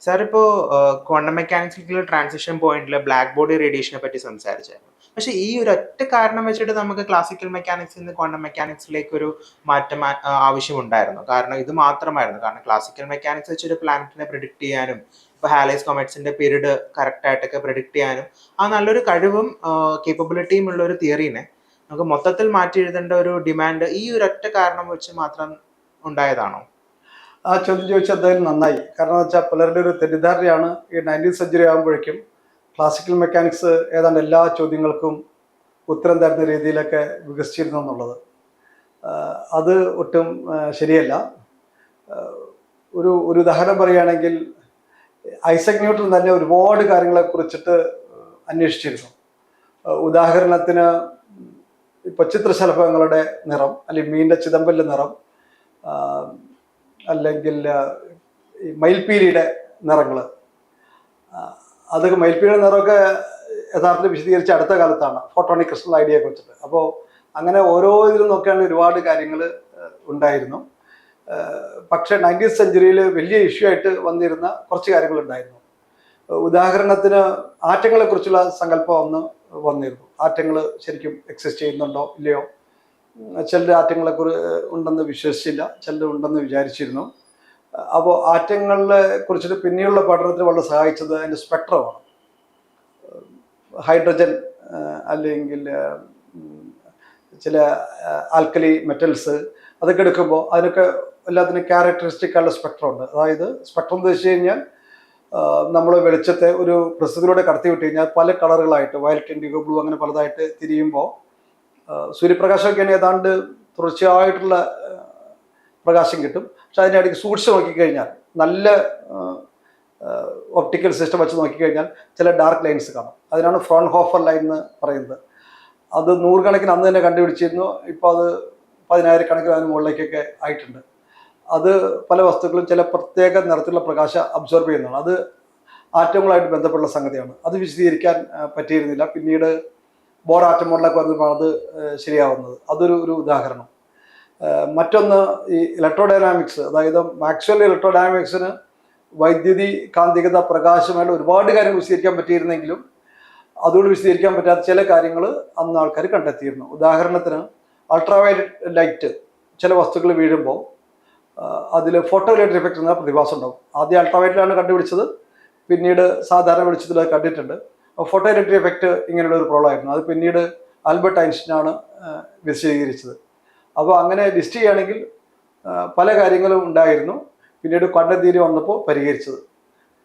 Sir ഇപ്പോൾ quantum മെക്കാനിക്സിലേക്കുള്ള transition പോയിന്റിൽ black body റേഡിയേഷനെ പറ്റി സംസാരിച്ചായിരുന്നു. പക്ഷെ ഈ ഒരു ഒറ്റ കാരണം വെച്ചിട്ട് നമുക്ക് ക്ലാസിക്കൽ മെക്കാനിക്സിൽ നിന്ന് ക്വാണ്ടം മെക്കാനിക്സിലേക്ക് ഒരു മാറ്റം ആവശ്യമുണ്ടായിരുന്നു. കാരണം ഇത് മാത്രമായിരുന്നു. കാരണം ക്ലാസിക്കൽ മെക്കാനിക്സ് വെച്ചൊരു പ്ലാനറ്റിനെ പ്രിഡിക്ട് ചെയ്യാനും ഇപ്പോൾ ഹാലേസ് കൊമറ്റ്സിന്റെ പീരീഡ് കറക്റ്റ് ആയിട്ടൊക്കെ പ്രിഡിക്ട് ചെയ്യാനും ആ നല്ലൊരു കഴിവും കേപ്പബിലിറ്റിയും ഉള്ള ഒരു തിയറീനെ നമുക്ക് മൊത്തത്തിൽ മാറ്റി എഴുതേണ്ട ഒരു ഡിമാൻഡ് ഈ ഒരു ഒറ്റ കാരണം വെച്ച് മാത്രം ഉണ്ടായതാണോ? ആ ചോദ്യം ചോദിച്ചാൽ എന്തായാലും നന്നായി. കാരണം എന്ന് വെച്ചാൽ പലരുടെ ഒരു തെറ്റിദ്ധാരണയാണ് ഈ 19th സെഞ്ചുറി ആകുമ്പോഴേക്കും ക്ലാസിക്കൽ മെക്കാനിക്സ് ഏതാണ്ട് എല്ലാ ചോദ്യങ്ങൾക്കും ഉത്തരം തരുന്ന രീതിയിലൊക്കെ വികസിച്ചിരുന്നു എന്നുള്ളത്. അത് ഒട്ടും ശരിയല്ല. ഒരു ഒരു ഉദാഹരണം പറയുകയാണെങ്കിൽ ഐസക് ന്യൂട്ടൺ തന്നെ ഒരുപാട് കാര്യങ്ങളെ കുറിച്ചിട്ട് അന്വേഷിച്ചിരുന്നു. ഉദാഹരണത്തിന് ഇപ്പോൾ ചിത്രശലഭങ്ങളുടെ നിറം, അല്ലെങ്കിൽ മീനിൻ്റെ ചിതമ്പലിൻ്റെ നിറം, അല്ലെങ്കിൽ ഈ മയിൽപ്പീലിയുടെ നിറങ്ങൾ, അതൊക്കെ മയിൽപ്പീലിയുടെ നിറമൊക്കെ യഥാർത്ഥത്തിൽ വിശദീകരിച്ച അടുത്ത കാലത്താണ് ഫോട്ടോണിക് ക്രിസ്റ്റൽ ഐഡിയയെ കുറിച്ചിട്ട്. അപ്പോൾ അങ്ങനെ ഓരോ ഇതിലും നോക്കിയാണ് ഒരുപാട് കാര്യങ്ങൾ ഉണ്ടായിരുന്നു. പക്ഷേ 19th സെഞ്ചുറിയിൽ വലിയ ഇഷ്യൂ ആയിട്ട് വന്നിരുന്ന കുറച്ച് കാര്യങ്ങളുണ്ടായിരുന്നു. ഉദാഹരണത്തിന് ആറ്റങ്ങളെക്കുറിച്ചുള്ള സങ്കല്പം ഒന്ന് വന്നിരുന്നു. ആറ്റങ്ങൾ ശരിക്കും എക്സിസ്റ്റ് ചെയ്യുന്നുണ്ടോ ഇല്ലയോ? ചിലർ ആറ്റങ്ങളെ ഉണ്ടെന്ന് വിശ്വസിച്ചില്ല, ചിലർ ഉണ്ടെന്ന് വിചാരിച്ചിരുന്നു. അപ്പോൾ ആറ്റങ്ങളെ കുറിച്ചിട്ട് പിന്നെയുള്ള പഠനത്തിന് വളരെ സഹായിച്ചത് അതിൻ്റെ സ്പെക്ട്രമാണ്. ഹൈഡ്രജൻ അല്ലെങ്കിൽ ചില ആൽക്കലി മെറ്റൽസ് അതൊക്കെ എടുക്കുമ്പോൾ അതിനൊക്കെ എല്ലാത്തിനും ക്യാരക്ടറിസ്റ്റിക് ആയുള്ള സ്പെക്ട്രം ഉണ്ട്. അതായത് സ്പെക്ട്രം എന്ന് വെച്ച് കഴിഞ്ഞാൽ നമ്മൾ വെളിച്ചത്തെ ഒരു പ്രസിലൂടെ കടത്തി വിട്ട് കഴിഞ്ഞാൽ പല കളറുകളായിട്ട് വയലറ്റ്, ഇൻഡിഗോ, ബ്ലൂ അങ്ങനെ പലതായിട്ട് തിരിയുമ്പോൾ സൂര്യപ്രകാശമൊക്കെയാണ് ഏതാണ്ട് തുടർച്ചയായിട്ടുള്ള പ്രകാശം കിട്ടും. പക്ഷെ അതിനിടയ്ക്ക് സൂക്ഷിച്ച് നോക്കിക്കഴിഞ്ഞാൽ, നല്ല ഒപ്റ്റിക്കൽ സിസ്റ്റം വെച്ച് നോക്കിക്കഴിഞ്ഞാൽ ചില ഡാർക്ക് ലൈൻസ് കാണും. അതിനാണ് ഫ്രോൺഹോഫർ ലൈൻ എന്ന് പറയുന്നത്. അത് നൂറുകണക്കിന് അന്ന് തന്നെ കണ്ടുപിടിച്ചിരുന്നു. ഇപ്പോൾ അത് 10,000 അതിന് മുകളിലേക്കൊക്കെ ആയിട്ടുണ്ട്. അത് പല വസ്തുക്കളും ചില പ്രത്യേക നിറത്തിലുള്ള പ്രകാശം അബ്സോർബ് ചെയ്യുന്നതാണ്. അത് ആറ്റങ്ങളായിട്ട് ബന്ധപ്പെട്ട സംഗതിയാണ്. അത് വിശദീകരിക്കാൻ പറ്റിയിരുന്നില്ല. പിന്നീട് ബോർ ആറ്റം മോഡലൊക്കെ വന്നപ്പോൾ അത് ശരിയാവുന്നത്. അതൊരു ഉദാഹരണം. മറ്റൊന്ന് ഈ ഇലക്ട്രോഡൈനാമിക്സ്, അതായത് മാക്സ്വെൽ ഇലക്ട്രോഡൈനാമിക്സിന് വൈദ്യുതി, കാന്തികത, പ്രകാശമായിട്ട് ഒരുപാട് കാര്യങ്ങൾ വിശദീകരിക്കാൻ പറ്റിയിരുന്നെങ്കിലും അതുകൊണ്ട് വിശദീകരിക്കാൻ പറ്റാത്ത ചില കാര്യങ്ങൾ അന്ന് ആൾക്കാർ കണ്ടെത്തിയിരുന്നു. ഉദാഹരണത്തിന് അൾട്രാവയലറ്റ് ലൈറ്റ് ചില വസ്തുക്കൾ വീഴുമ്പോൾ അതിൽ ഫോട്ടോ ഇലക്ട്രിക് എഫക്റ്റ് എന്ന പ്രതിഭാസം ഉണ്ടാവും. ആദ്യം അൾട്രാവയലറ്റിലാണ് കണ്ടുപിടിച്ചത്, പിന്നീട് സാധാരണ വെളിച്ചത്തിൽ അത് കണ്ടിട്ടുണ്ട്. ഫോട്ടോ ഇലക്ട്രിക് എഫക്റ്റ് ഇങ്ങനെയുള്ള ഒരു പ്രോബ്ലം ആയിരുന്നു. അത് പിന്നീട് ആൽബർട്ട് ഐൻസ്റ്റീനാണ് വിശദീകരിച്ചത്. അപ്പോൾ അങ്ങനെ ലിസ്റ്റ് ചെയ്യുകയാണെങ്കിൽ പല കാര്യങ്ങളും ഉണ്ടായിരുന്നു. പിന്നീട് ക്വാണ്ടം തിയറി വന്നപ്പോൾ പരിഹരിച്ചത്.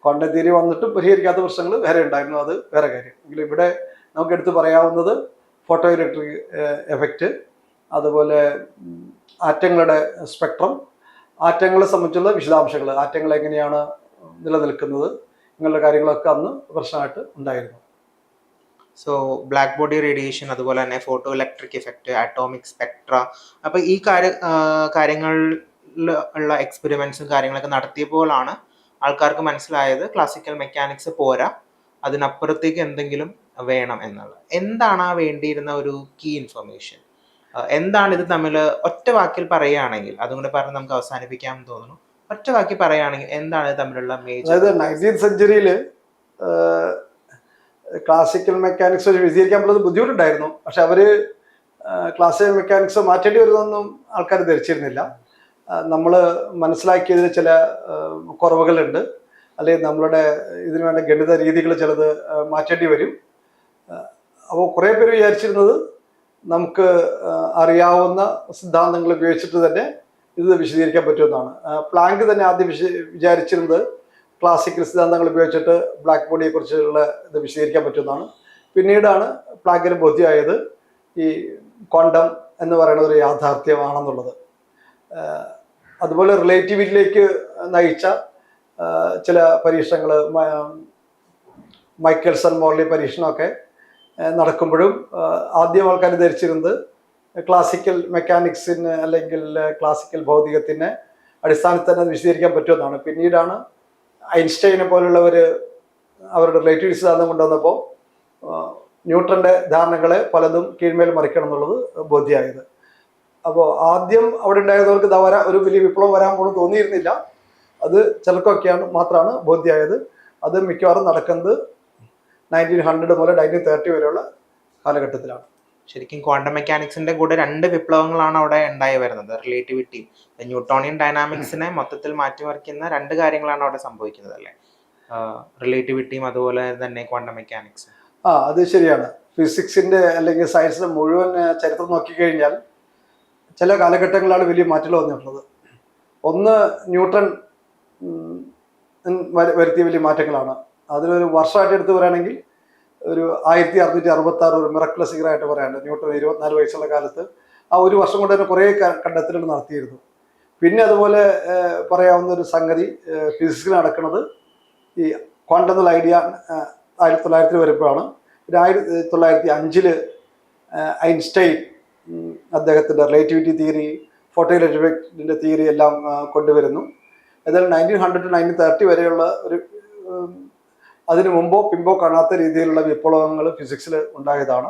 ക്വാണ്ടം തിയറി വന്നിട്ടും പരിഹരിക്കാത്ത പ്രശ്നങ്ങൾ വേറെ ഉണ്ടായിരുന്നു, അത് വേറെ കാര്യം. എങ്കിലും ഇവിടെ നമുക്ക് എടുത്ത് പറയാവുന്നത് ഫോട്ടോ ഇലക്ട്രിക് എഫക്റ്റ്, അതുപോലെ ആറ്റങ്ങളുടെ സ്പെക്ട്രം, ആറ്റങ്ങളെ സംബന്ധിച്ചുള്ള വിശദാംശങ്ങൾ, ആറ്റങ്ങൾ എങ്ങനെയാണ് നിലനിൽക്കുന്നത്, ഇങ്ങനെയുള്ള കാര്യങ്ങളൊക്കെ അന്ന് പ്രശ്നമായിട്ട് ഉണ്ടായിരുന്നു. സോ ബ്ലാക്ക് ബോഡി റേഡിയേഷൻ, അതുപോലെ തന്നെ photo electric effect, atomic Spectra, അപ്പോൾ ഈ കാര്യങ്ങളിൽ ഉള്ള എക്സ്പെരിമെന്റ്സും കാര്യങ്ങളൊക്കെ നടത്തിയപ്പോഴാണ് ആൾക്കാർക്ക് മനസ്സിലായത് ക്ലാസിക്കൽ മെക്കാനിക്സ് പോരാ, അതിനപ്പുറത്തേക്ക് എന്തെങ്കിലും വേണം എന്നുള്ളത്. എന്താണ് ആ വേണ്ടിയിരുന്ന ഒരു കീ ഇൻഫർമേഷൻ? എന്താണ് ഇത് തമ്മിൽ ഒറ്റ വാക്കിൽ പറയുകയാണെങ്കിൽ, അതും കൂടെ പറഞ്ഞ് നമുക്ക് അവസാനിപ്പിക്കാമെന്ന് തോന്നുന്നു. ഒറ്റ വാക്കിൽ പറയുകയാണെങ്കിൽ എന്താണ് ഇത് തമ്മിലുള്ള മേജർ? അതായത് 19th സെഞ്ചുറിയിൽ ക്ലാസിക്കൽ മെക്കാനിക്സ് വിശദീകരിക്കാൻ പറ്റുന്നത് ബുദ്ധിമുട്ടുണ്ടായിരുന്നു. പക്ഷെ അവർ ക്ലാസിക്കൽ മെക്കാനിക്സ് മാറ്റേണ്ടി വരുന്നൊന്നും ആൾക്കാർ ധരിച്ചിരുന്നില്ല. നമ്മൾ മനസ്സിലാക്കിയതിൽ ചില കുറവുകളുണ്ട്, അല്ലെങ്കിൽ നമ്മളുടെ ഇതിനു വേണ്ട ഗണിത രീതികൾ ചിലത് മാറ്റേണ്ടി വരും. അപ്പോൾ കുറേ പേര് വിചാരിച്ചിരുന്നത് നമുക്ക് അറിയാവുന്ന സിദ്ധാന്തങ്ങൾ ഉപയോഗിച്ചിട്ട് തന്നെ ഇത് വിശദീകരിക്കാൻ പറ്റുമെന്നാണ്. പ്ലാങ്ക് തന്നെ ആദ്യം വിചാരിച്ചിരുന്നത് ക്ലാസിക്കൽ സിദ്ധാന്തങ്ങൾ ഉപയോഗിച്ചിട്ട് ബ്ലാക്ക് ബോഡിയെ കുറിച്ചുള്ള ഇത് വിശദീകരിക്കാൻ പറ്റുമെന്നാണ്. പിന്നീടാണ് പ്ലാങ്കിന് ബോധ്യമായത് ഈ ക്വാണ്ടം എന്ന് പറയുന്നത് ഒരു യാഥാർത്ഥ്യമാണെന്നുള്ളത്. അതുപോലെ റിലേറ്റിവിറ്റിയിലേക്ക് നയിച്ച ചില പരീക്ഷണങ്ങൾ, മൈക്കൽസൺ മോർലി പരീക്ഷണമൊക്കെ നടക്കുമ്പോഴും ആദ്യം ആൾക്കാർ ധരിച്ചിരുന്നത് ക്ലാസിക്കൽ മെക്കാനിക്സിന് അല്ലെങ്കിൽ ക്ലാസിക്കൽ ഭൗതികത്തിന് അടിസ്ഥാനത്തിൽ തന്നെ വിശദീകരിക്കാൻ പറ്റുമെന്നാണ്. പിന്നീടാണ് ഐൻസ്റ്റൈനെ പോലുള്ളവർ അവരുടെ റിലേറ്റിവിറ്റി സിദ്ധാന്തം കൊണ്ടുവന്നപ്പോൾ ന്യൂട്ടന്റെ ധാരണകളെ പലതും കീഴ്മേൽ മറിക്കണം എന്നുള്ളത് ബോധ്യമായത്. അപ്പോൾ ആദ്യം അവിടെ ഉണ്ടായിരുന്നവർക്ക് ഒരു വലിയ വിപ്ലവം വരാൻ പോലും തോന്നിയിരുന്നില്ല. അത് ചിലർക്കൊക്കെയാണ് മാത്രമാണ് ബോധ്യമായത്. അത് മിക്കവാറും നടക്കുന്നത് 1900 മുതൽ 1930 വരെയുള്ള കാലഘട്ടത്തിലാണ്. ശരിക്കും ക്വാണ്ടം മെക്കാനിക്സിന്റെ കൂടെ രണ്ട് വിപ്ലവങ്ങളാണ് അവിടെ ഉണ്ടായി വരുന്നത്. റിലേറ്റിവിറ്റി, ന്യൂട്ടോണിയൻ ഡൈനാമിക്സിനെ മൊത്തത്തിൽ മാറ്റിമറിക്കുന്ന രണ്ട് കാര്യങ്ങളാണ് അവിടെ സംഭവിക്കുന്നത് അല്ലേ? റിലേറ്റിവിറ്റിയും അതുപോലെ തന്നെ ക്വാണ്ടം മെക്കാനിക്സും. അത് ശരിയാണ്. ഫിസിക്സിന്റെ അല്ലെങ്കിൽ സയൻസിന്റെ മുഴുവൻ ചരിത്രം നോക്കിക്കഴിഞ്ഞാൽ ചില കാലഘട്ടങ്ങളിലാണ് വലിയ മാറ്റങ്ങൾ വന്നിട്ടുള്ളത്. ഒന്ന് ന്യൂട്ടൺ വരുത്തിയ വലിയ മാറ്റങ്ങളാണ്. അതിലൊരു വർഷമായിട്ട് എടുത്ത് പറയുകയാണെങ്കിൽ ഒരു 1666 ഒരു മിറക്കുലസ് ഇയർ ആയിട്ട് പറയാനുണ്ട്. ന്യൂട്ടൺ 24 വയസ്സുള്ള കാലത്ത് ആ ഒരു വർഷം കൊണ്ട് തന്നെ കുറേ കണ്ടെത്തലുകൾ നടത്തിയിരുന്നു. പിന്നെ അതുപോലെ പറയാവുന്ന ഒരു സംഗതി ഫിസിക്സിൽ നടക്കുന്നത് ഈ ക്വാണ്ടം എന്നുള്ള ഐഡിയ 1900 വരുമ്പോഴാണ്. 1905 ഐൻസ്റ്റൈൻ അദ്ദേഹത്തിൻ്റെ relativity theory, photo electric theory എല്ലാം കൊണ്ടുവരുന്നു. ഏതായാലും 1900 to 1930 വരെയുള്ള ഒരു അതിന് മുമ്പോ പിമ്പോ കാണാത്ത രീതിയിലുള്ള വിപ്ലവങ്ങൾ ഫിസിക്സിൽ ഉണ്ടായതാണ്.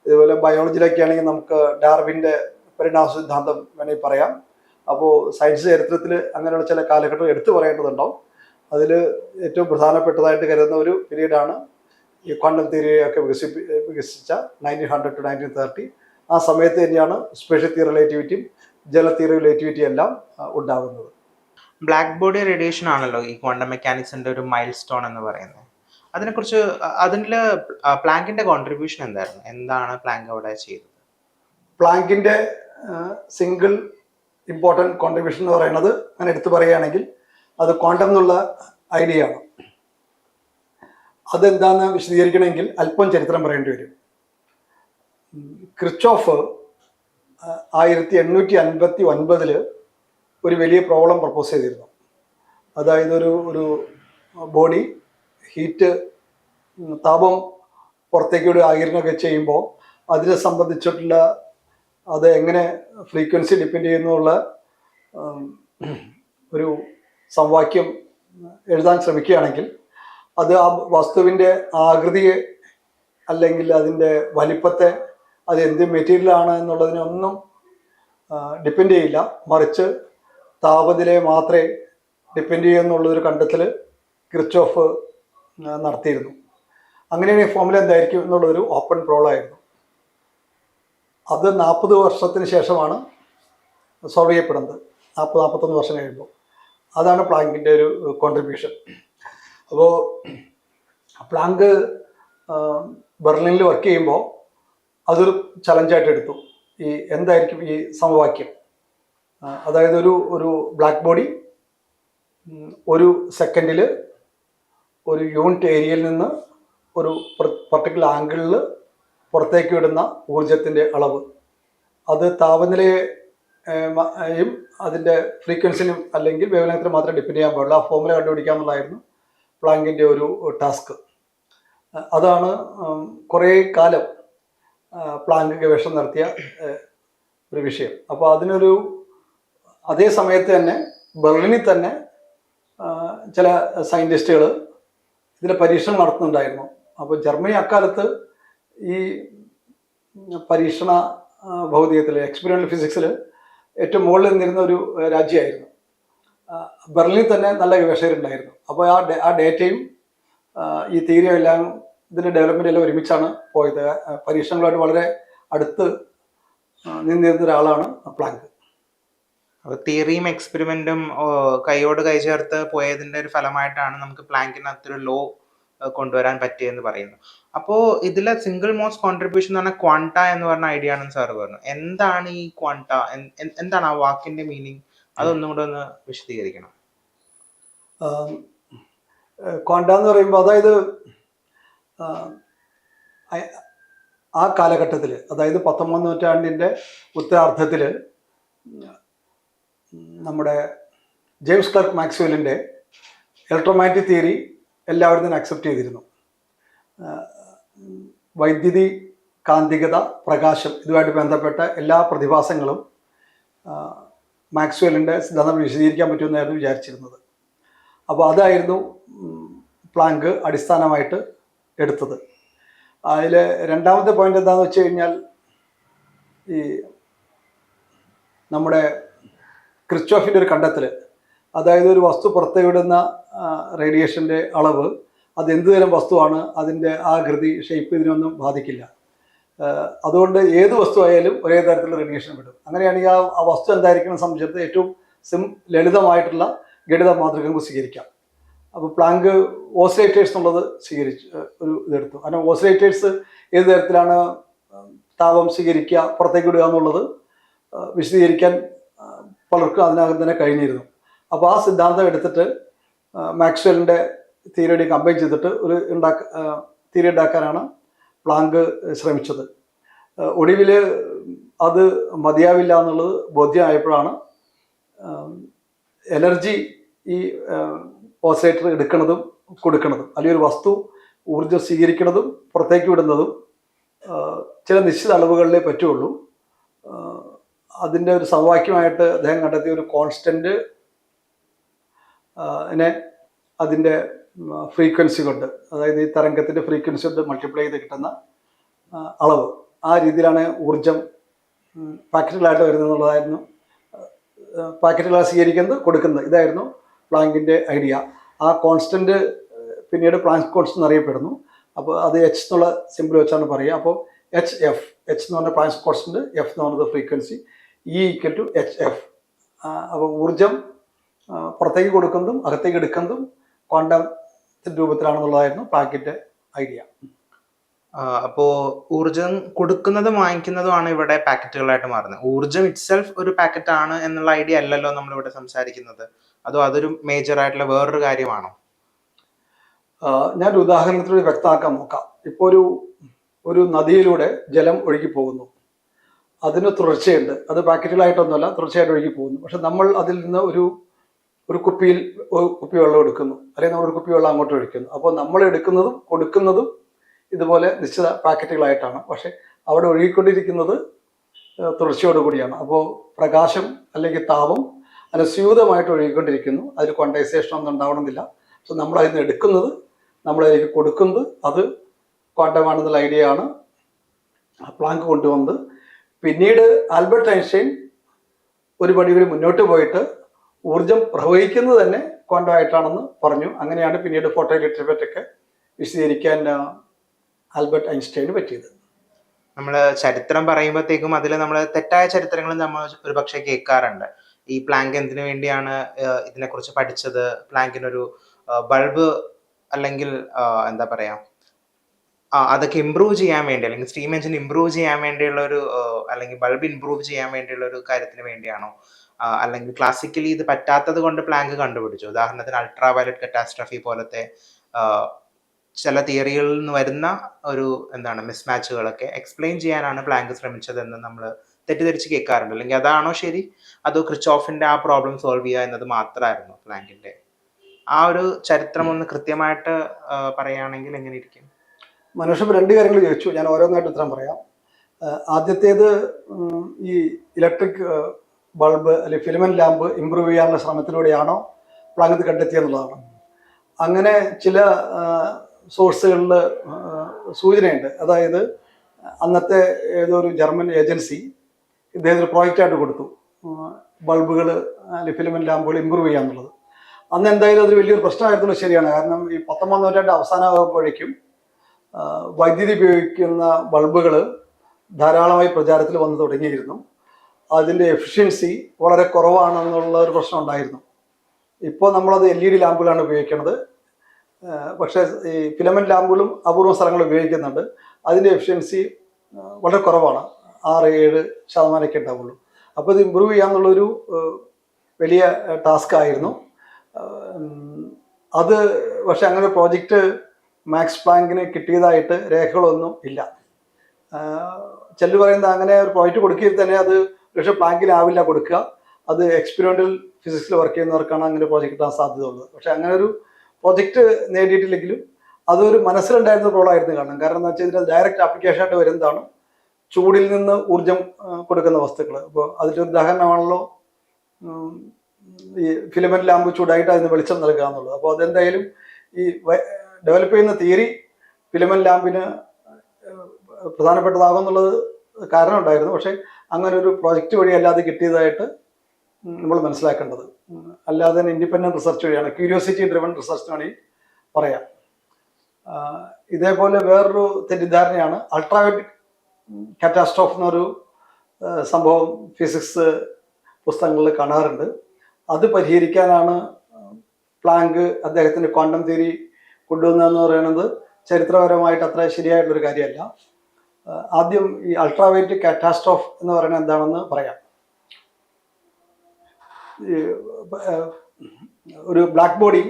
ഇതുപോലെ ബയോളജിയിലൊക്കെ ആണെങ്കിൽ നമുക്ക് ഡാർവിൻ്റെ പരിണാമ സിദ്ധാന്തം വേണമെങ്കിൽ പറയാം. അപ്പോൾ സയൻസ് ചരിത്രത്തിൽ അങ്ങനെയുള്ള ചില കാലഘട്ടം എടുത്തു പറയേണ്ടതുണ്ടാവും. അതിൽ ഏറ്റവും പ്രധാനപ്പെട്ടതായിട്ട് കരുതുന്ന ഒരു പീരീഡാണ് ഈ ക്വാണ്ടം തിയറിയൊക്കെ വികസിച്ച 1900 to 1930. ആ സമയത്ത് തന്നെയാണ് സ്പെഷ്യൽ തിയറി റിലേറ്റിവിറ്റിയും ജനറൽ തിയറി റിലേറ്റിവിറ്റിയും എല്ലാം ഉണ്ടാകുന്നത്. ബ്ലാക്ക് ബോഡി റേഡിയേഷൻ ആണല്ലോ ഈ ക്വാണ്ടം മെക്കാനിക്സിന്റെ ഒരു മൈൽ സ്റ്റോൺ എന്ന് പറയുന്നത്. അതിനെക്കുറിച്ച് അതിൽ പ്ലാങ്കിന്റെ കോൺട്രിബ്യൂഷൻ എന്തായിരുന്നു? എന്താണ് പ്ലാങ്ക് അവിടെ ചെയ്തത്? പ്ലാങ്കിന്റെ സിംഗിൾ ഇമ്പോർട്ടൻറ്റ് കോൺട്രിബ്യൂഷൻ എന്ന് പറയുന്നത് അങ്ങനെ എടുത്തു പറയുകയാണെങ്കിൽ അത് ക്വാണ്ടം എന്നുള്ള ഐഡിയ ആണ്. അതെന്താണെന്ന് വിശദീകരിക്കണമെങ്കിൽ അല്പം ചരിത്രം പറയേണ്ടി വരും. ക്രിച്ചോഫ് 1859 ഒരു വലിയ പ്രോബ്ലം പ്രപ്പോസ് ചെയ്തിരുന്നു. അതായത് ഒരു ബോഡി ഹീറ്റ്, താപം പുറത്തേക്കൂടെ ആകിരണമൊക്കെ ചെയ്യുമ്പോൾ അതിനെ സംബന്ധിച്ചിട്ടുള്ള അത് എങ്ങനെ ഫ്രീക്വൻസി ഡിപ്പെൻഡ് ചെയ്യുന്നുള്ള ഒരു സമവാക്യം എഴുതാൻ ശ്രമിക്കുകയാണെങ്കിൽ അത് ആ വസ്തുവിൻ്റെ ആകൃതിയെ അല്ലെങ്കിൽ അതിൻ്റെ വലിപ്പത്തെ, അത് എന്ത് മെറ്റീരിയലാണ് എന്നുള്ളതിനൊന്നും ഡിപ്പെൻഡ് ചെയ്യില്ല, മറിച്ച് താപനിലയെ മാത്രമേ ഡിപ്പെൻഡ് ചെയ്യുന്നുള്ളൊരു കണ്ടെത്തൽ ക്രിച്ചോഫ് നടത്തിയിരുന്നു. അങ്ങനെയാണെങ്കിൽ ഫോമുല എന്തായിരിക്കും എന്നുള്ളൊരു ഓപ്പൺ പ്രോബ്ലമായിരുന്നു. അത് 40 വർഷത്തിന് ശേഷമാണ് സോൾവ് ചെയ്യപ്പെടുന്നത്. 40-41 വർഷം കഴിയുമ്പോൾ. അതാണ് പ്ലാങ്കിൻ്റെ ഒരു കോൺട്രിബ്യൂഷൻ. അപ്പോൾ പ്ലാങ്ക് ബെർലിനിൽ വർക്ക് ചെയ്യുമ്പോൾ അതൊരു ചലഞ്ചായിട്ട് എടുത്തു. ഈ എന്തായിരിക്കും ഈ സമവാക്യം, അതായത് ഒരു ബ്ലാക്ക് ബോഡി ഒരു സെക്കൻഡിൽ ഒരു യൂണിറ്റ് ഏരിയയിൽ നിന്ന് ഒരു പർട്ടിക്കുലർ ആംഗിളിൽ പുറത്തേക്ക് വിടുന്ന ഊർജത്തിൻ്റെ അളവ്, അത് താപനിലയും അതിൻ്റെ ഫ്രീക്വൻസിനും അല്ലെങ്കിൽ വേവലയത്തിനും മാത്രമേ ഡിപ്പെൻഡ് ചെയ്യാൻ പാടുള്ളൂ. ആ ഫോമുല കണ്ടുപിടിക്കാമെന്നുള്ളതായിരുന്നു പ്ലാങ്കിൻ്റെ ഒരു ടാസ്ക്. അതാണ് കുറേ കാലം പ്ലാങ്ക് ഗവേഷണം നടത്തിയ ഒരു വിഷയം. അപ്പോൾ അതേ സമയത്ത് തന്നെ ബെർലിനിൽ തന്നെ ചില സയൻറ്റിസ്റ്റുകൾ ഇതിൻ്റെ പരീക്ഷണം നടത്തുന്നുണ്ടായിരുന്നു. അപ്പോൾ ജർമ്മനി അക്കാലത്ത് ഈ പരീക്ഷണ ഭൗതികത്തിൽ, എക്സ്പെരിമെൻ്റൽ ഫിസിക്സിൽ ഏറ്റവും മുകളിൽ നിന്നിരുന്ന ഒരു രാജ്യമായിരുന്നു. ബെർലിനിൽ തന്നെ നല്ല ഗവേഷകരുണ്ടായിരുന്നു. അപ്പോൾ ആ ഡേറ്റയും ഈ തിയറിയും എല്ലാം, ഇതിൻ്റെ ഡെവലപ്മെൻ്റ് എല്ലാം ഒരുമിച്ചാണ് പോയത്. പരീക്ഷണങ്ങളുമായിട്ട് വളരെ അടുത്ത് നിന്നിരുന്ന ഒരാളാണ് പ്ലാങ്ക്. അപ്പോൾ തിയറിയും എക്സ്പെരിമെന്റും കൈയോട് കൈ ചേർത്ത് പോയതിന്റെ ഒരു ഫലമായിട്ടാണ് നമുക്ക് പ്ലാങ്കിനകത്തൊരു ലോ കൊണ്ടുവരാൻ പറ്റിയെന്ന് പറയുന്നു. അപ്പോൾ ഇതിലെ സിംഗിൾ മോസ്റ്റ് കോൺട്രിബ്യൂഷൻ എന്ന് പറഞ്ഞാൽ ക്വാണ്ട എന്ന് പറഞ്ഞ ഐഡിയ ആണെന്ന് സാർ പറഞ്ഞു. എന്താണ് ഈ ക്വാണ്ട? എന്താണ് ആ വാക്കിന്റെ മീനിങ്? അതൊന്നും കൂടെ ഒന്ന് വിശദീകരിക്കണം. ക്വാണ്ട എന്ന് പറയുമ്പോൾ അതായത് ആ കാലഘട്ടത്തിൽ, അതായത് 19ാം നൂറ്റാണ്ടിൻ്റെ ഉത്തരാർദ്ധത്തിൽ നമ്മുടെ ജെയിംസ് ക്ലർക്ക് മാക്സ്വെല്ലിൻ്റെ ഇലക്ട്രോമാഗ്നറ്റിക് തിയറി എല്ലാവരും തന്നെ അക്സെപ്റ്റ് ചെയ്തിരുന്നു. വൈദ്യുതി, കാന്തികത, പ്രകാശം ഇതുമായിട്ട് ബന്ധപ്പെട്ട എല്ലാ പ്രതിഭാസങ്ങളും മാക്സ്വെല്ലിൻ്റെ സിദ്ധാന്തം വിശദീകരിക്കാൻ പറ്റുമെന്നായിരുന്നു വിചാരിച്ചിരുന്നത്. അപ്പോൾ അതായിരുന്നു പ്ലാങ്ക് അടിസ്ഥാനമായിട്ട് എടുത്തത്. അതിൽ രണ്ടാമത്തെ പോയിന്റ് എന്താണെന്ന് വെച്ച് കഴിഞ്ഞാൽ, ഈ നമ്മുടെ ക്രിസ്റ്റോഫിൻ്റെ ഒരു കണ്ടെത്തൽ, അതായത് ഒരു വസ്തു പുറത്തേക്ക് വിടുന്ന റേഡിയേഷൻ്റെ അളവ് അത് എന്ത് തരം വസ്തുവാണ്, അതിൻ്റെ ആകൃതി, ഷേപ്പ് ഇതിനൊന്നും ബാധിക്കില്ല. അതുകൊണ്ട് ഏത് വസ്തു ആയാലും ഒരേ തരത്തിലുള്ള റേഡിയേഷൻ വിടും. അങ്ങനെയാണെങ്കിൽ ആ വസ്തു എന്തായിരിക്കണം സംബന്ധിച്ചിടത്ത് ഏറ്റവും ലളിതമായിട്ടുള്ള ഗണിത മാതൃക നമുക്ക് സ്വീകരിക്കാം. അപ്പോൾ പ്ലാങ്ക് ഓസിലേറ്റേഴ്സ് എന്നുള്ളത് ഒരു ഇതെടുത്തു. കാരണം ഓസിലേറ്റേഴ്സ് ഏത് തരത്തിലാണ് താപം സ്വീകരിക്കുക, പുറത്തേക്ക് വിടുക എന്നുള്ളത് വിശദീകരിക്കാൻ പലർക്കും അതിനകം തന്നെ കഴിഞ്ഞിരുന്നു. അപ്പോൾ ആ സിദ്ധാന്തം എടുത്തിട്ട് മാക്സ്വെല്ലിൻ്റെ തിയറി കമ്പൈൻ ചെയ്തിട്ട് ഒരു തിയറി ഉണ്ടാക്കാനാണ് പ്ലാങ്ക് ശ്രമിച്ചത്. ഒടുവിൽ അത് മതിയാവില്ല എന്നുള്ളത് ബോധ്യമായപ്പോഴാണ് എനർജി ഈ ഓസിലേറ്റർ എടുക്കുന്നതും കൊടുക്കുന്നതും, അല്ലെങ്കിൽ ഒരു വസ്തു ഊർജ്ജം സ്വീകരിക്കുന്നതും പുറത്തേക്ക് വിടുന്നതും ചില നിശ്ചിത അളവുകളിലേ പറ്റുള്ളൂ. അതിൻ്റെ ഒരു സമവാക്യമായിട്ട് അദ്ദേഹം കണ്ടെത്തിയ ഒരു കോൺസ്റ്റന്റ് അതിൻ്റെ ഫ്രീക്വൻസി കൊണ്ട്, അതായത് ഈ തരംഗത്തിൻ്റെ ഫ്രീക്വൻസി കൊണ്ട് മൾട്ടിപ്ലൈ ചെയ്ത് കിട്ടുന്ന അളവ്, ആ രീതിയിലാണ് ഊർജം പാക്കറ്റുകളായിട്ട് വരുന്നതെന്നുള്ളതായിരുന്നു. പാക്കറ്റുകളാണ് സ്വീകരിക്കുന്നത്, കൊടുക്കുന്നത്. ഇതായിരുന്നു പ്ലാങ്കിൻ്റെ ഐഡിയ. ആ കോൺസ്റ്റന്റ് പിന്നീട് പ്ലാങ്ക് കോൺസ്റ്റന്റ് എന്നറിയപ്പെടുന്നു. അപ്പോൾ അത് എച്ച് എന്നുള്ള സിമ്പിൾ വെച്ചാണ് പറയുക. അപ്പോൾ എച്ച് എന്ന് പറഞ്ഞ പ്ലാങ്ക് കോൺസ്റ്റന്റ്, എഫ് എന്ന് പറയുന്നത് ഫ്രീക്വൻസി, E=HF. അപ്പോൾ ഊർജം പുറത്തേക്ക് കൊടുക്കുന്നതും അകത്തേക്ക് എടുക്കുന്നതും ക്വാണ്ടം രൂപത്തിലാണെന്നുള്ളതായിരുന്നു പ്ലാങ്കിൻ്റെ ഐഡിയ. അപ്പോൾ ഊർജം കൊടുക്കുന്നതും വാങ്ങിക്കുന്നതുമാണ് ഇവിടെ പാക്കറ്റുകളായിട്ട് മാറുന്നത്. ഊർജം ഇറ്റ്സെൽഫ് ഒരു പാക്കറ്റ് ആണ് എന്നുള്ള ഐഡിയ അല്ലല്ലോ നമ്മളിവിടെ സംസാരിക്കുന്നത്. അതോ അതൊരു മേജർ ആയിട്ടുള്ള വേറൊരു കാര്യമാണോ? ഞാൻ ഒരു ഉദാഹരണത്തിലൂടെ വ്യക്തമാക്കാൻ നോക്കാം. ഇപ്പോൾ ഒരു നദിയിലൂടെ ജലം ഒഴുകി പോകുന്നു. അതിന് തുടർച്ചയുണ്ട്. അത് പാക്കറ്റുകളായിട്ടൊന്നുമല്ല, തുടർച്ചയായിട്ട് ഒഴുകി പോകുന്നു. പക്ഷെ നമ്മൾ അതിൽ നിന്ന് ഒരു കുപ്പി വെള്ളം എടുക്കുന്നു, അല്ലെങ്കിൽ നമ്മൾ ഒരു കുപ്പി വെള്ളം അങ്ങോട്ട് ഒഴിക്കുന്നു. അപ്പോൾ നമ്മൾ എടുക്കുന്നതും കൊടുക്കുന്നതും ഇതുപോലെ നിശ്ചിത പാക്കറ്റുകളായിട്ടാണ്. പക്ഷെ അവിടെ ഒഴുകിക്കൊണ്ടിരിക്കുന്നത് തുടർച്ചയോടുകൂടിയാണ്. അപ്പോൾ പ്രകാശം അല്ലെങ്കിൽ താപം അനുസ്യൂതമായിട്ട് ഒഴുകിക്കൊണ്ടിരിക്കുന്നു. അതിൽ ക്വാണ്ടൈസേഷൻ ഒന്നും ഉണ്ടാവണമെന്നില്ല. പക്ഷെ നമ്മൾ അതിൽ നിന്ന് എടുക്കുന്നത്, നമ്മളതിലേക്ക് കൊടുക്കുന്നത്, അത് ക്വാണ്ടമാണെന്നുള്ള ഐഡിയ ആണ് പ്ലാങ്ക് കൊണ്ടുവന്നത്. പിന്നീട് ആൽബർട്ട് ഐൻസ്റ്റൈൻ ഒരു പടി കൂടി മുന്നോട്ട് പോയിട്ട് ഊർജം പ്രവഹിക്കുന്നത് തന്നെ ക്വാണ്ടം ആയിട്ടാണെന്ന് പറഞ്ഞു. അങ്ങനെയാണ് പിന്നീട് ഫോട്ടോ ഇലക്ട്രിക് വിശദീകരിക്കാൻ ആൽബർട്ട് ഐൻസ്റ്റൈന് പറ്റിയത്. നമ്മൾ ചരിത്രം പറയുമ്പോഴത്തേക്കും അതിൽ നമ്മൾ തെറ്റായ ചരിത്രങ്ങൾ നമ്മൾ ഒരുപക്ഷെ കേൾക്കാറുണ്ട്. ഈ പ്ലാങ്ക് എന്തിനു വേണ്ടിയാണ് ഇതിനെക്കുറിച്ച് പഠിച്ചത്, പ്ലാങ്കിനൊരു ബൾബ് അല്ലെങ്കിൽ എന്താ പറയാ അതൊക്കെ ഇമ്പ്രൂവ് ചെയ്യാൻ വേണ്ടി, അല്ലെങ്കിൽ സ്റ്റീം എഞ്ചിൻ ഇമ്പ്രൂവ് ചെയ്യാൻ വേണ്ടിയുള്ള ഒരു, അല്ലെങ്കിൽ ബൾബ് ഇമ്പ്രൂവ് ചെയ്യാൻ വേണ്ടിയുള്ള ഒരു കാര്യത്തിന് വേണ്ടിയാണോ, അല്ലെങ്കിൽ ക്ലാസിക്കലി ഇത് പറ്റാത്തത് കൊണ്ട് പ്ലാങ്ക് കണ്ടുപിടിച്ചു? ഉദാഹരണത്തിന് അൾട്രാ വയലറ്റ് കറ്റാസ്ട്രഫി പോലത്തെ ചില തിയറികളിൽ നിന്ന് വരുന്ന ഒരു മിസ്മാച്ചുകളൊക്കെ എക്സ്പ്ലെയിൻ ചെയ്യാനാണ് പ്ലാങ്ക് ശ്രമിച്ചതെന്ന് നമ്മൾ തെറ്റിദ്ധരിച്ച് കേൾക്കാറുണ്ട്. അല്ലെങ്കിൽ അതാണോ ശരി, അതോ ക്രിച്ചോഫിന്റെ ആ പ്രോബ്ലം സോൾവ് ചെയ്യുക എന്നത് മാത്രമായിരുന്നു പ്ലാങ്കിന്റെ? ആ ഒരു ചരിത്രം ഒന്ന് കൃത്യമായിട്ട് പറയുകയാണെങ്കിൽ എങ്ങനെ ഇരിക്കും? മനുഷ്യൻ രണ്ട് കാര്യങ്ങൾ ചോദിച്ചു, ഞാൻ ഓരോന്നായിട്ട് ഉത്തരം പറയാം. ആദ്യത്തേത് ഈ ഇലക്ട്രിക് ബൾബ് അല്ലെങ്കിൽ ഫിലമെന്റ് ലാമ്പ് ഇമ്പ്രൂവ് ചെയ്യാനുള്ള ശ്രമത്തിലൂടെയാണോ പ്ലാങ്ക് കണ്ടെത്തിയെന്നുള്ളതാണ്. അങ്ങനെ ചില സോഴ്സുകളിൽ സൂചനയുണ്ട്. അതായത് അന്നത്തെ ഏതോ ഒരു ജർമ്മൻ ഏജൻസി ഇദ്ദേഹത്തിന് പ്രോജക്റ്റായിട്ട് കൊടുത്തു, ബൾബുകൾ അല്ലെങ്കിൽ ഫിലമെന്റ് ലാമ്പുകൾ ഇമ്പ്രൂവ് ചെയ്യാന്നുള്ളത്. അന്ന് എന്തായാലും അതൊരു വലിയൊരു പ്രശ്നമായിരുന്നുള്ളത് ശരിയാണ്. കാരണം ഈ 19ാം നൂറ്റാണ്ട് അവസാനമാകുമ്പോഴേക്കും വൈദ്യുതി ഉപയോഗിക്കുന്ന ബൾബുകൾ ധാരാളമായി പ്രചാരത്തിൽ വന്നു തുടങ്ങിയിരുന്നു. അതിൻ്റെ എഫിഷ്യൻസി വളരെ കുറവാണെന്നുള്ള ഒരു പ്രശ്നം ഉണ്ടായിരുന്നു. ഇപ്പോൾ നമ്മളത് LED ലാമ്പുകളാണ് ഉപയോഗിക്കുന്നത്. പക്ഷേ ഈ ഫിലമെന്റ് ലാമ്പുകളും അപൂർവ സ്ഥലങ്ങളിൽ ഉപയോഗിക്കുന്നുണ്ട്. അതിൻ്റെ എഫിഷ്യൻസി വളരെ കുറവാണ്, 6-7% ഉണ്ടാവുള്ളൂ. അപ്പോൾ ഇത് ഇമ്പ്രൂവ് ചെയ്യാന്നുള്ളൊരു വലിയ ടാസ്ക് ആയിരുന്നു അത്. പക്ഷെ അങ്ങനെ ഒരു പ്രോജക്റ്റ് മാക്സ് പ്ലാങ്കിന് കിട്ടിയതായിട്ട് രേഖകളൊന്നും ഇല്ല. ചിലർ പറയുന്നത് അങ്ങനെ ഒരു പ്രോജക്റ്റ് കൊടുക്കുകയിൽ തന്നെ അത് പക്ഷേ പ്ലാങ്കിനാവില്ല കൊടുക്കുക, അത് എക്സ്പെരിമെന്റൽ ഫിസിക്സിൽ വർക്ക് ചെയ്യുന്നവർക്കാണ് അങ്ങനെ പ്രോജക്റ്റ് കിട്ടാൻ സാധ്യതയുള്ളത്. പക്ഷെ അങ്ങനെ ഒരു പ്രോജക്റ്റ് നേടിയിട്ടില്ലെങ്കിലും അതൊരു മനസ്സിലുണ്ടായിരുന്ന പ്രോബ്ലമായിരുന്നു കാണണം. കാരണം എന്താ വെച്ചാൽ ഇതിന് ഡയറക്റ്റ് ആപ്ലിക്കേഷൻ ആയിട്ട് വരുന്നതാണ് ചൂടിൽ നിന്ന് ഊർജം കൊടുക്കുന്ന വസ്തുക്കൾ. അപ്പോൾ അതിൻ്റെ ഒരു ഉദാഹരണമാണല്ലോ ഈ ഫിലമെന്റ് ലാമ്പ് ചൂടായിട്ട് അതിന് വെളിച്ചം നൽകുക എന്നുള്ളത്. അപ്പോൾ അതെന്തായാലും ഈ ഡെവലപ്പ് ചെയ്യുന്ന തിയറി ഫിലമെന്റ് ലാമ്പിന് പ്രധാനപ്പെട്ടതാകുമെന്നുള്ളത് കാരണം ഉണ്ടായിരുന്നു. പക്ഷെ അങ്ങനെ ഒരു പ്രോജക്റ്റ് വഴി അല്ലാതെ കിട്ടിയതായിട്ട് നമ്മൾ മനസ്സിലാക്കേണ്ടത്. അല്ലാതെ ഇൻഡിപെൻഡൻറ്റ് റിസർച്ച് വഴിയാണ്, ക്യൂരിയോസിറ്റി ഡ്രിവൺ റിസർച്ച് വേണമെങ്കിൽ പറയാം. ഇതേപോലെ വേറൊരു തെറ്റിദ്ധാരണയാണ് അൾട്രാവയലറ്റ് കാറ്റാസ്ട്രോഫ് എന്നൊരു സംഭവം ഫിസിക്സ് പുസ്തകങ്ങളിൽ കാണാറുണ്ട്. അത് പരിഹരിക്കാനാണ് പ്ലാങ്ക് അദ്ദേഹത്തിൻ്റെ ക്വാണ്ടം തിയറി കൊണ്ടുവന്നതെന്ന് പറയുന്നത് ചരിത്രപരമായിട്ട് അത്ര ശരിയായിട്ടുള്ളൊരു കാര്യമല്ല. ആദ്യം ഈ അൾട്രാവയലറ്റ് കാറ്റാസ്ട്രോഫ് എന്ന് പറയുന്നത് എന്താണെന്ന് പറയാം. ഒരു ബ്ലാക്ക് ബോഡി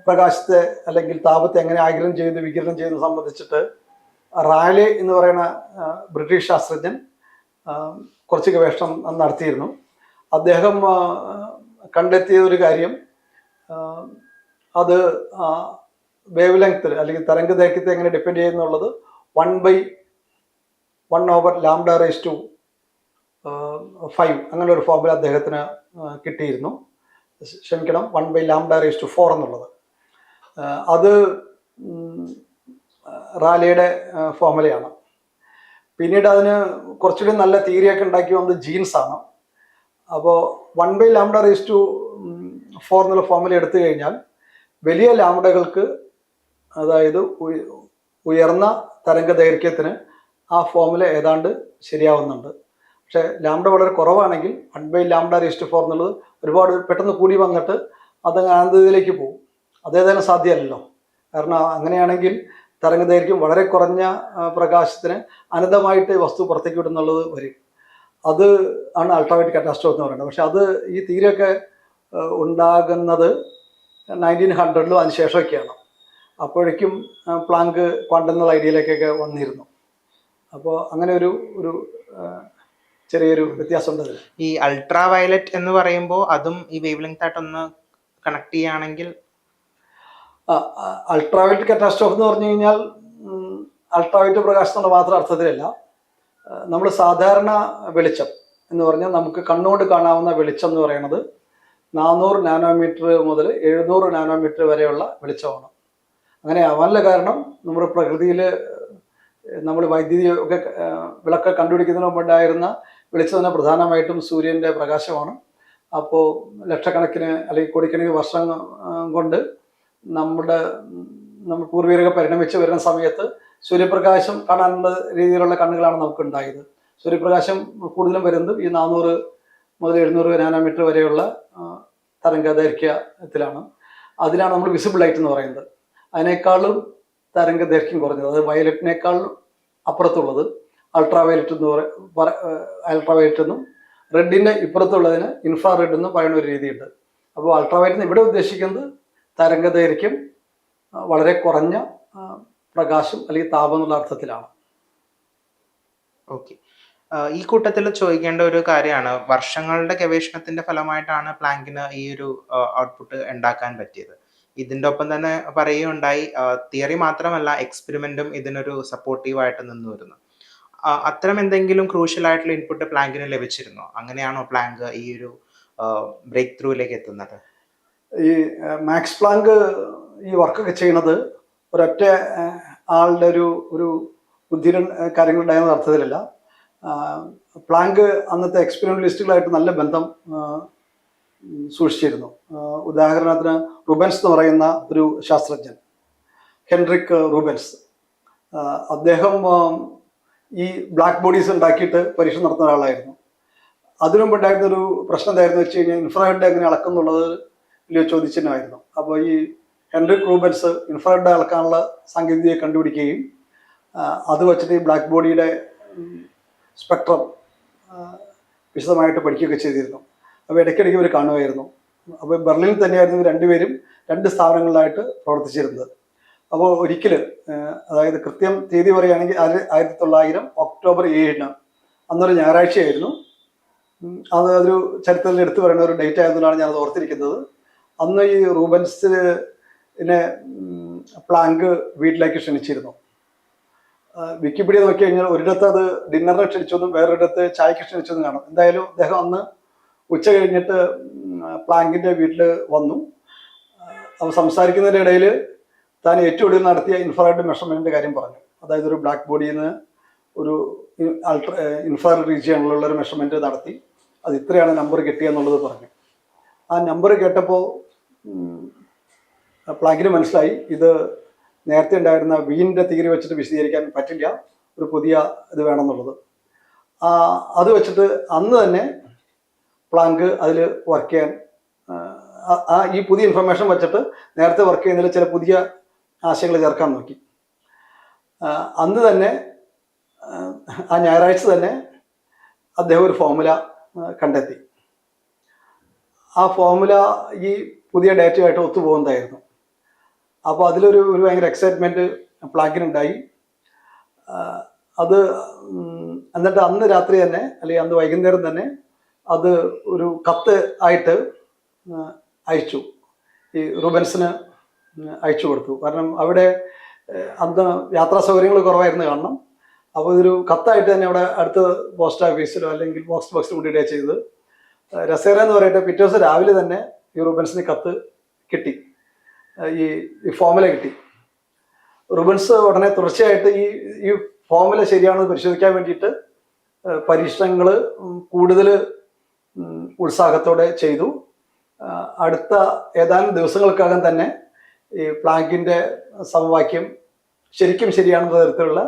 പ്രകാശത്തെ അല്ലെങ്കിൽ താപത്തെ എങ്ങനെ ആഗിരണം ചെയ്യുന്നു വികിരണം ചെയ്യുന്നത് സംബന്ധിച്ചിട്ട് റാലെ എന്ന് പറയുന്ന ബ്രിട്ടീഷ് ശാസ്ത്രജ്ഞൻ കുറച്ച് ഗവേഷണം നടത്തിയിരുന്നു. അദ്ദേഹം കണ്ടെത്തിയ ഒരു കാര്യം, അത് വേവ് ലെങ്ത്തിൽ അല്ലെങ്കിൽ തരംഗ ദൈർഘ്യത്തെ എങ്ങനെ ഡിപ്പെൻഡ് ചെയ്യുന്നുള്ളത് 1/1/λ⁵ അങ്ങനെ ഒരു ഫോർമുല അദ്ദേഹത്തിന് കിട്ടിയിരുന്നു. ക്ഷമിക്കണം, 1/λ⁴ എന്നുള്ളത്. അത് റാലെയുടെ ഫോർമുലയാണ്. പിന്നീട് അതിന് കുറച്ചുകൂടി നല്ല തിയറിയൊക്കെ ഉണ്ടാക്കി വന്നത് ജീൻസ് ആണ്. അപ്പോൾ 1/λ⁴ എന്നുള്ള ഫോർമുല എടുത്തു കഴിഞ്ഞാൽ വലിയ ലാംഡകൾക്ക്, അതായത് ഉയർന്ന തരംഗ ദൈർഘ്യത്തിന് ആ ഫോർമുല ഏതാണ്ട് ശരിയാവുന്നുണ്ട്. പക്ഷേ ലാംഡ വളരെ കുറവാണെങ്കിൽ 1/λ⁴ എന്നുള്ളത് ഒരുപാട് പെട്ടെന്ന് കൂടി വന്നിട്ട് അത് അനന്തതയിലേക്ക് പോകും. അതേതായാലും സാധ്യമല്ലല്ലോ. കാരണം അങ്ങനെയാണെങ്കിൽ തരംഗ ദൈർഘ്യം വളരെ കുറഞ്ഞ പ്രകാശത്തിന് അനന്തമായിട്ട് വസ്തു പുറത്തേക്ക് വിടുന്നുള്ളത് വരും. അത് ആണ് അൾട്രാവയലറ്റ് കാറ്റാസ്ട്രോഫ് എന്ന് പറയുന്നത്. പക്ഷെ അത് ഈ തീരൊക്കെ ഉണ്ടാകുന്നത് 1900 അതിന് ശേഷമൊക്കെയാണ്. അപ്പോഴേക്കും പ്ലാങ്ക് ക്വാണ്ടം എന്നുള്ള ഐഡിയയിലേക്കൊക്കെ വന്നിരുന്നു. അപ്പോൾ അങ്ങനെ ഒരു ചെറിയൊരു വ്യത്യാസമുണ്ട് അതിൽ. ഈ അൾട്രാ വയലറ്റ് എന്ന് പറയുമ്പോൾ അതും ഈ വേവ് ലെങ്ത് ആയിട്ടൊന്ന് കണക്ട് ചെയ്യുകയാണെങ്കിൽ, അൾട്രാവയലറ്റ് കാറ്റാസ്ട്രോഫ് എന്ന് പറഞ്ഞു കഴിഞ്ഞാൽ അൾട്രാവയലറ്റ് പ്രകാശം എന്നുള്ള മാത്രം അർത്ഥത്തിലല്ല. നമ്മൾ സാധാരണ വെളിച്ചം എന്ന് പറഞ്ഞാൽ നമുക്ക് കണ്ണുകൊണ്ട് കാണാവുന്ന വെളിച്ചം എന്ന് പറയുന്നത് 400 നാനോമീറ്റർ മുതൽ 700 നാനോമീറ്റർ വരെയുള്ള വെളിച്ചമാണ്. അങ്ങനെ ആവാനുള്ള കാരണം നമ്മുടെ പ്രകൃതിയിൽ നമ്മൾ വൈദ്യുതി ഒക്കെ വിളക്ക് കണ്ടുപിടിക്കുന്നതിന് മുമ്പുണ്ടായിരുന്ന വെളിച്ചം തന്നെ പ്രധാനമായിട്ടും സൂര്യൻ്റെ പ്രകാശമാണ്. അപ്പോൾ ലക്ഷക്കണക്കിന് അല്ലെങ്കിൽ കോടിക്കണക്കിന് വർഷം കൊണ്ട് നമ്മൾ പൂർവികരൊക്കെ പരിണമിച്ച് വരുന്ന സമയത്ത് സൂര്യപ്രകാശം കാണാനുള്ള രീതിയിലുള്ള കണ്ണുകളാണ് നമുക്ക് ഉണ്ടായത്. സൂര്യപ്രകാശം കൂടുതലും വരുന്നത് ഈ 400 മുതൽ 700 നാനോമീറ്റർ വരെയുള്ള തരംഗ ദൈർഘ്യത്തിലാണ്. അതിനാണ് നമ്മൾ വിസിബിൾ ലൈറ്റ് എന്ന് പറയുന്നത്. അതിനേക്കാളും തരംഗ ദൈർഘ്യം കുറഞ്ഞത്, അത് വയലറ്റിനേക്കാൾ അപ്പുറത്തുള്ളത് അൾട്രാവയലറ്റ് എന്നും റെഡിൻ്റെ ഇപ്പുറത്തുള്ളതിന് ഇൻഫ്രാറെഡ് എന്നും പറയുന്ന ഒരു രീതിയുണ്ട്. അപ്പോൾ അൾട്രാവയലറ്റ് ഇവിടെ ഉദ്ദേശിക്കുന്നത് തരംഗ ദൈർഘ്യം വളരെ കുറഞ്ഞ പ്രകാശം അല്ലെങ്കിൽ താപം എന്നുള്ള അർത്ഥത്തിലാണ്. ഓക്കെ. ഈ കൂട്ടത്തിൽ ചോദിക്കേണ്ട ഒരു കാര്യമാണ്, വർഷങ്ങളുടെ ഗവേഷണത്തിന്റെ ഫലമായിട്ടാണ് പ്ലാങ്കിന് ഈ ഒരു ഔട്ട്പുട്ട് ഉണ്ടാക്കാൻ പറ്റിയത്. ഇതിൻ്റെ ഒപ്പം തന്നെ പറയുകയുണ്ടായി, തിയറി മാത്രമല്ല എക്സ്പെരിമെന്റും ഇതിനൊരു സപ്പോർട്ടീവായിട്ട് നിന്ന് വരുന്നു. അത്തരം എന്തെങ്കിലും ക്രൂഷ്യൽ ആയിട്ടുള്ള ഇൻപുട്ട് പ്ലാങ്കിന് ലഭിച്ചിരുന്നോ? അങ്ങനെയാണോ പ്ലാങ്ക് ഈ ഒരു ബ്രേക്ക് ത്രൂവിലേക്ക് എത്തുന്നത്? ഈ മാക്സ് പ്ലാങ്ക് ഈ വർക്കൊക്കെ ചെയ്യുന്നത് ഒരൊറ്റ ആളുടെ ഒരു ബുദ്ധിയുടെ കാര്യങ്ങളുണ്ടായെന്ന അർത്ഥത്തിലല്ല. പ്ലാങ്ക് അന്നത്തെ എക്സ്പെരിമെന്റലിസ്റ്റുകളായിട്ട് നല്ല ബന്ധം സൂക്ഷിച്ചിരുന്നു. ഉദാഹരണത്തിന് റുബൻസ് എന്ന് പറയുന്ന ഒരു ശാസ്ത്രജ്ഞൻ, ഹെൻറിക് റൂബൻസ്, അദ്ദേഹം ഈ ബ്ലാക്ക് ബോഡീസ് ഉണ്ടാക്കിയിട്ട് പരീക്ഷണം നടത്തുന്ന ഒരാളായിരുന്നു. അതിനു മുമ്പുണ്ടായിരുന്നൊരു പ്രശ്നം എന്തായിരുന്നു വെച്ച് കഴിഞ്ഞാൽ ഇൻഫ്രാറെഡ് എങ്ങനെ അളക്കുന്നുള്ളത് വലിയ ചോദ്യചിഹ്നമായിരുന്നു. അപ്പോൾ ഈ ഹെൻറിക് റൂബൻസ് ഇൻഫ്രാറെഡ് അളക്കാനുള്ള സാങ്കേതികത കണ്ടുപിടിക്കുകയും അത് വെച്ചിട്ട് ഈ ബ്ലാക്ക് ബോഡിയുടെ സ്പെക്ട്രം വിശദമായിട്ട് പഠിക്കുകയൊക്കെ ചെയ്തിരുന്നു. അപ്പോൾ ഇടയ്ക്കിടയ്ക്ക് ഇവർ കാണുമായിരുന്നു. അപ്പോൾ ബെർലിനിൽ തന്നെയായിരുന്നു രണ്ടുപേരും 2 സ്ഥാപനങ്ങളിലായിട്ട് പ്രവർത്തിച്ചിരുന്നത്. അപ്പോൾ ഒരിക്കൽ, അതായത് കൃത്യം തീയതി പറയുകയാണെങ്കിൽ 1900 ഒക്ടോബർ 7 അന്നൊരു ഞായറാഴ്ചയായിരുന്നു. അതൊരു ചരിത്രത്തിൽ എടുത്തു പറയുന്ന ഒരു ഡേറ്റ് ആയതുകൊണ്ടാണ് ഞാനത് ഓർത്തിരിക്കുന്നത്. അന്ന് ഈ റൂബൻസിനെ പ്ലാങ്ക് വീട്ടിലേക്ക് ക്ഷണിച്ചിരുന്നു. വിക്കിപീഡിയ നോക്കി കഴിഞ്ഞാൽ ഒരിടത്ത് അത് ഡിന്നറിന് ക്ഷണിച്ചൊന്നും വേറൊരിടത്ത് ചായക്ക് ക്ഷണിച്ചൊന്നും കാണും. എന്തായാലും അദ്ദേഹം അന്ന് ഉച്ച കഴിഞ്ഞിട്ട് പ്ലാങ്കിൻ്റെ വീട്ടിൽ വന്നു. അപ്പോൾ സംസാരിക്കുന്നതിൻ്റെ ഇടയിൽ താൻ ഏറ്റവും ഒടുവിൽ നടത്തിയ ഇൻഫ്രാറെഡ് മെഷർമെൻറ്റിൻ്റെ കാര്യം പറഞ്ഞു. അതായത് ഒരു ബ്ലാക്ക് ബോഡിയിൽ നിന്ന് ഒരു ഇൻഫ്രാറെഡ് റീജിയണിലുള്ള ഒരു മെഷർമെൻറ്റ് നടത്തി. അത് ഇത്രയാണ് നമ്പർ കിട്ടിയെന്നുള്ളത് പറഞ്ഞു. ആ നമ്പർ കേട്ടപ്പോൾ പ്ലാങ്കിന് മനസ്സിലായി ഇത് നേരത്തെ ഉണ്ടായിരുന്ന വീനിൻ്റെ തിയറി വെച്ചിട്ട് വിശദീകരിക്കാൻ പറ്റില്ല, ഒരു പുതിയ ഇത് വേണമെന്നുള്ളത്. അത് വെച്ചിട്ട് അന്ന് തന്നെ പ്ലാങ്ക് അതിൽ വർക്ക് ചെയ്യാൻ ഈ പുതിയ ഇൻഫർമേഷൻ വെച്ചിട്ട് നേരത്തെ വർക്ക് ചെയ്യുന്നതിൽ ചില പുതിയ ആശയങ്ങൾ ചേർക്കാൻ നോക്കി. അന്ന് തന്നെ ആ ഞായറാഴ്ച തന്നെ അദ്ദേഹം ഒരു ഫോർമുല കണ്ടെത്തി. ആ ഫോർമുല ഈ പുതിയ ഡേറ്റയുമായിട്ട് ഒത്തുപോകുന്നതായിരുന്നു. അപ്പോൾ അതിലൊരു ഭയങ്കര എക്സൈറ്റ്മെൻറ്റ് പ്ലാങ്കിനുണ്ടായി. അത് എന്നിട്ട് അന്ന് രാത്രി തന്നെ അല്ലെങ്കിൽ അന്ന് വൈകുന്നേരം തന്നെ അത് ഒരു കത്ത് ആയിട്ട് അയച്ചു, ഈ റുബൻസിന് അയച്ചു കൊടുത്തു. കാരണം അവിടെ അന്ന് യാത്രാ സൗകര്യങ്ങൾ കുറവായിരുന്നു കാണണം. അപ്പോൾ ഇതൊരു കത്തായിട്ട് തന്നെ അവിടെ അടുത്ത പോസ്റ്റ് ഓഫീസിലോ അല്ലെങ്കിൽ പോസ്റ്റ് ബോക്സിലോ കൊണ്ടിടുക ചെയ്തത്. രസകരം എന്ന് പറയട്ടെ, പിറ്റേ ദിവസം രാവിലെ തന്നെ ഈ റുബൻസിന് കത്ത് കിട്ടി, ഈ ഫോർമുല കിട്ടി. റുബൻസ് ഉടനെ തുടർച്ചയായിട്ട് ഈ ഫോർമുല ശരിയാണെന്ന് പരിശോധിക്കാൻ വേണ്ടിയിട്ട് പരീക്ഷണങ്ങൾ കൂടുതൽ ഉത്സാഹത്തോടെ ചെയ്തു. അടുത്ത ഏതാനും ദിവസങ്ങൾക്കകം തന്നെ ഈ പ്ലാങ്കിൻ്റെ സമവാക്യം ശരിക്കും ശരിയാണെന്ന തരത്തിലുള്ള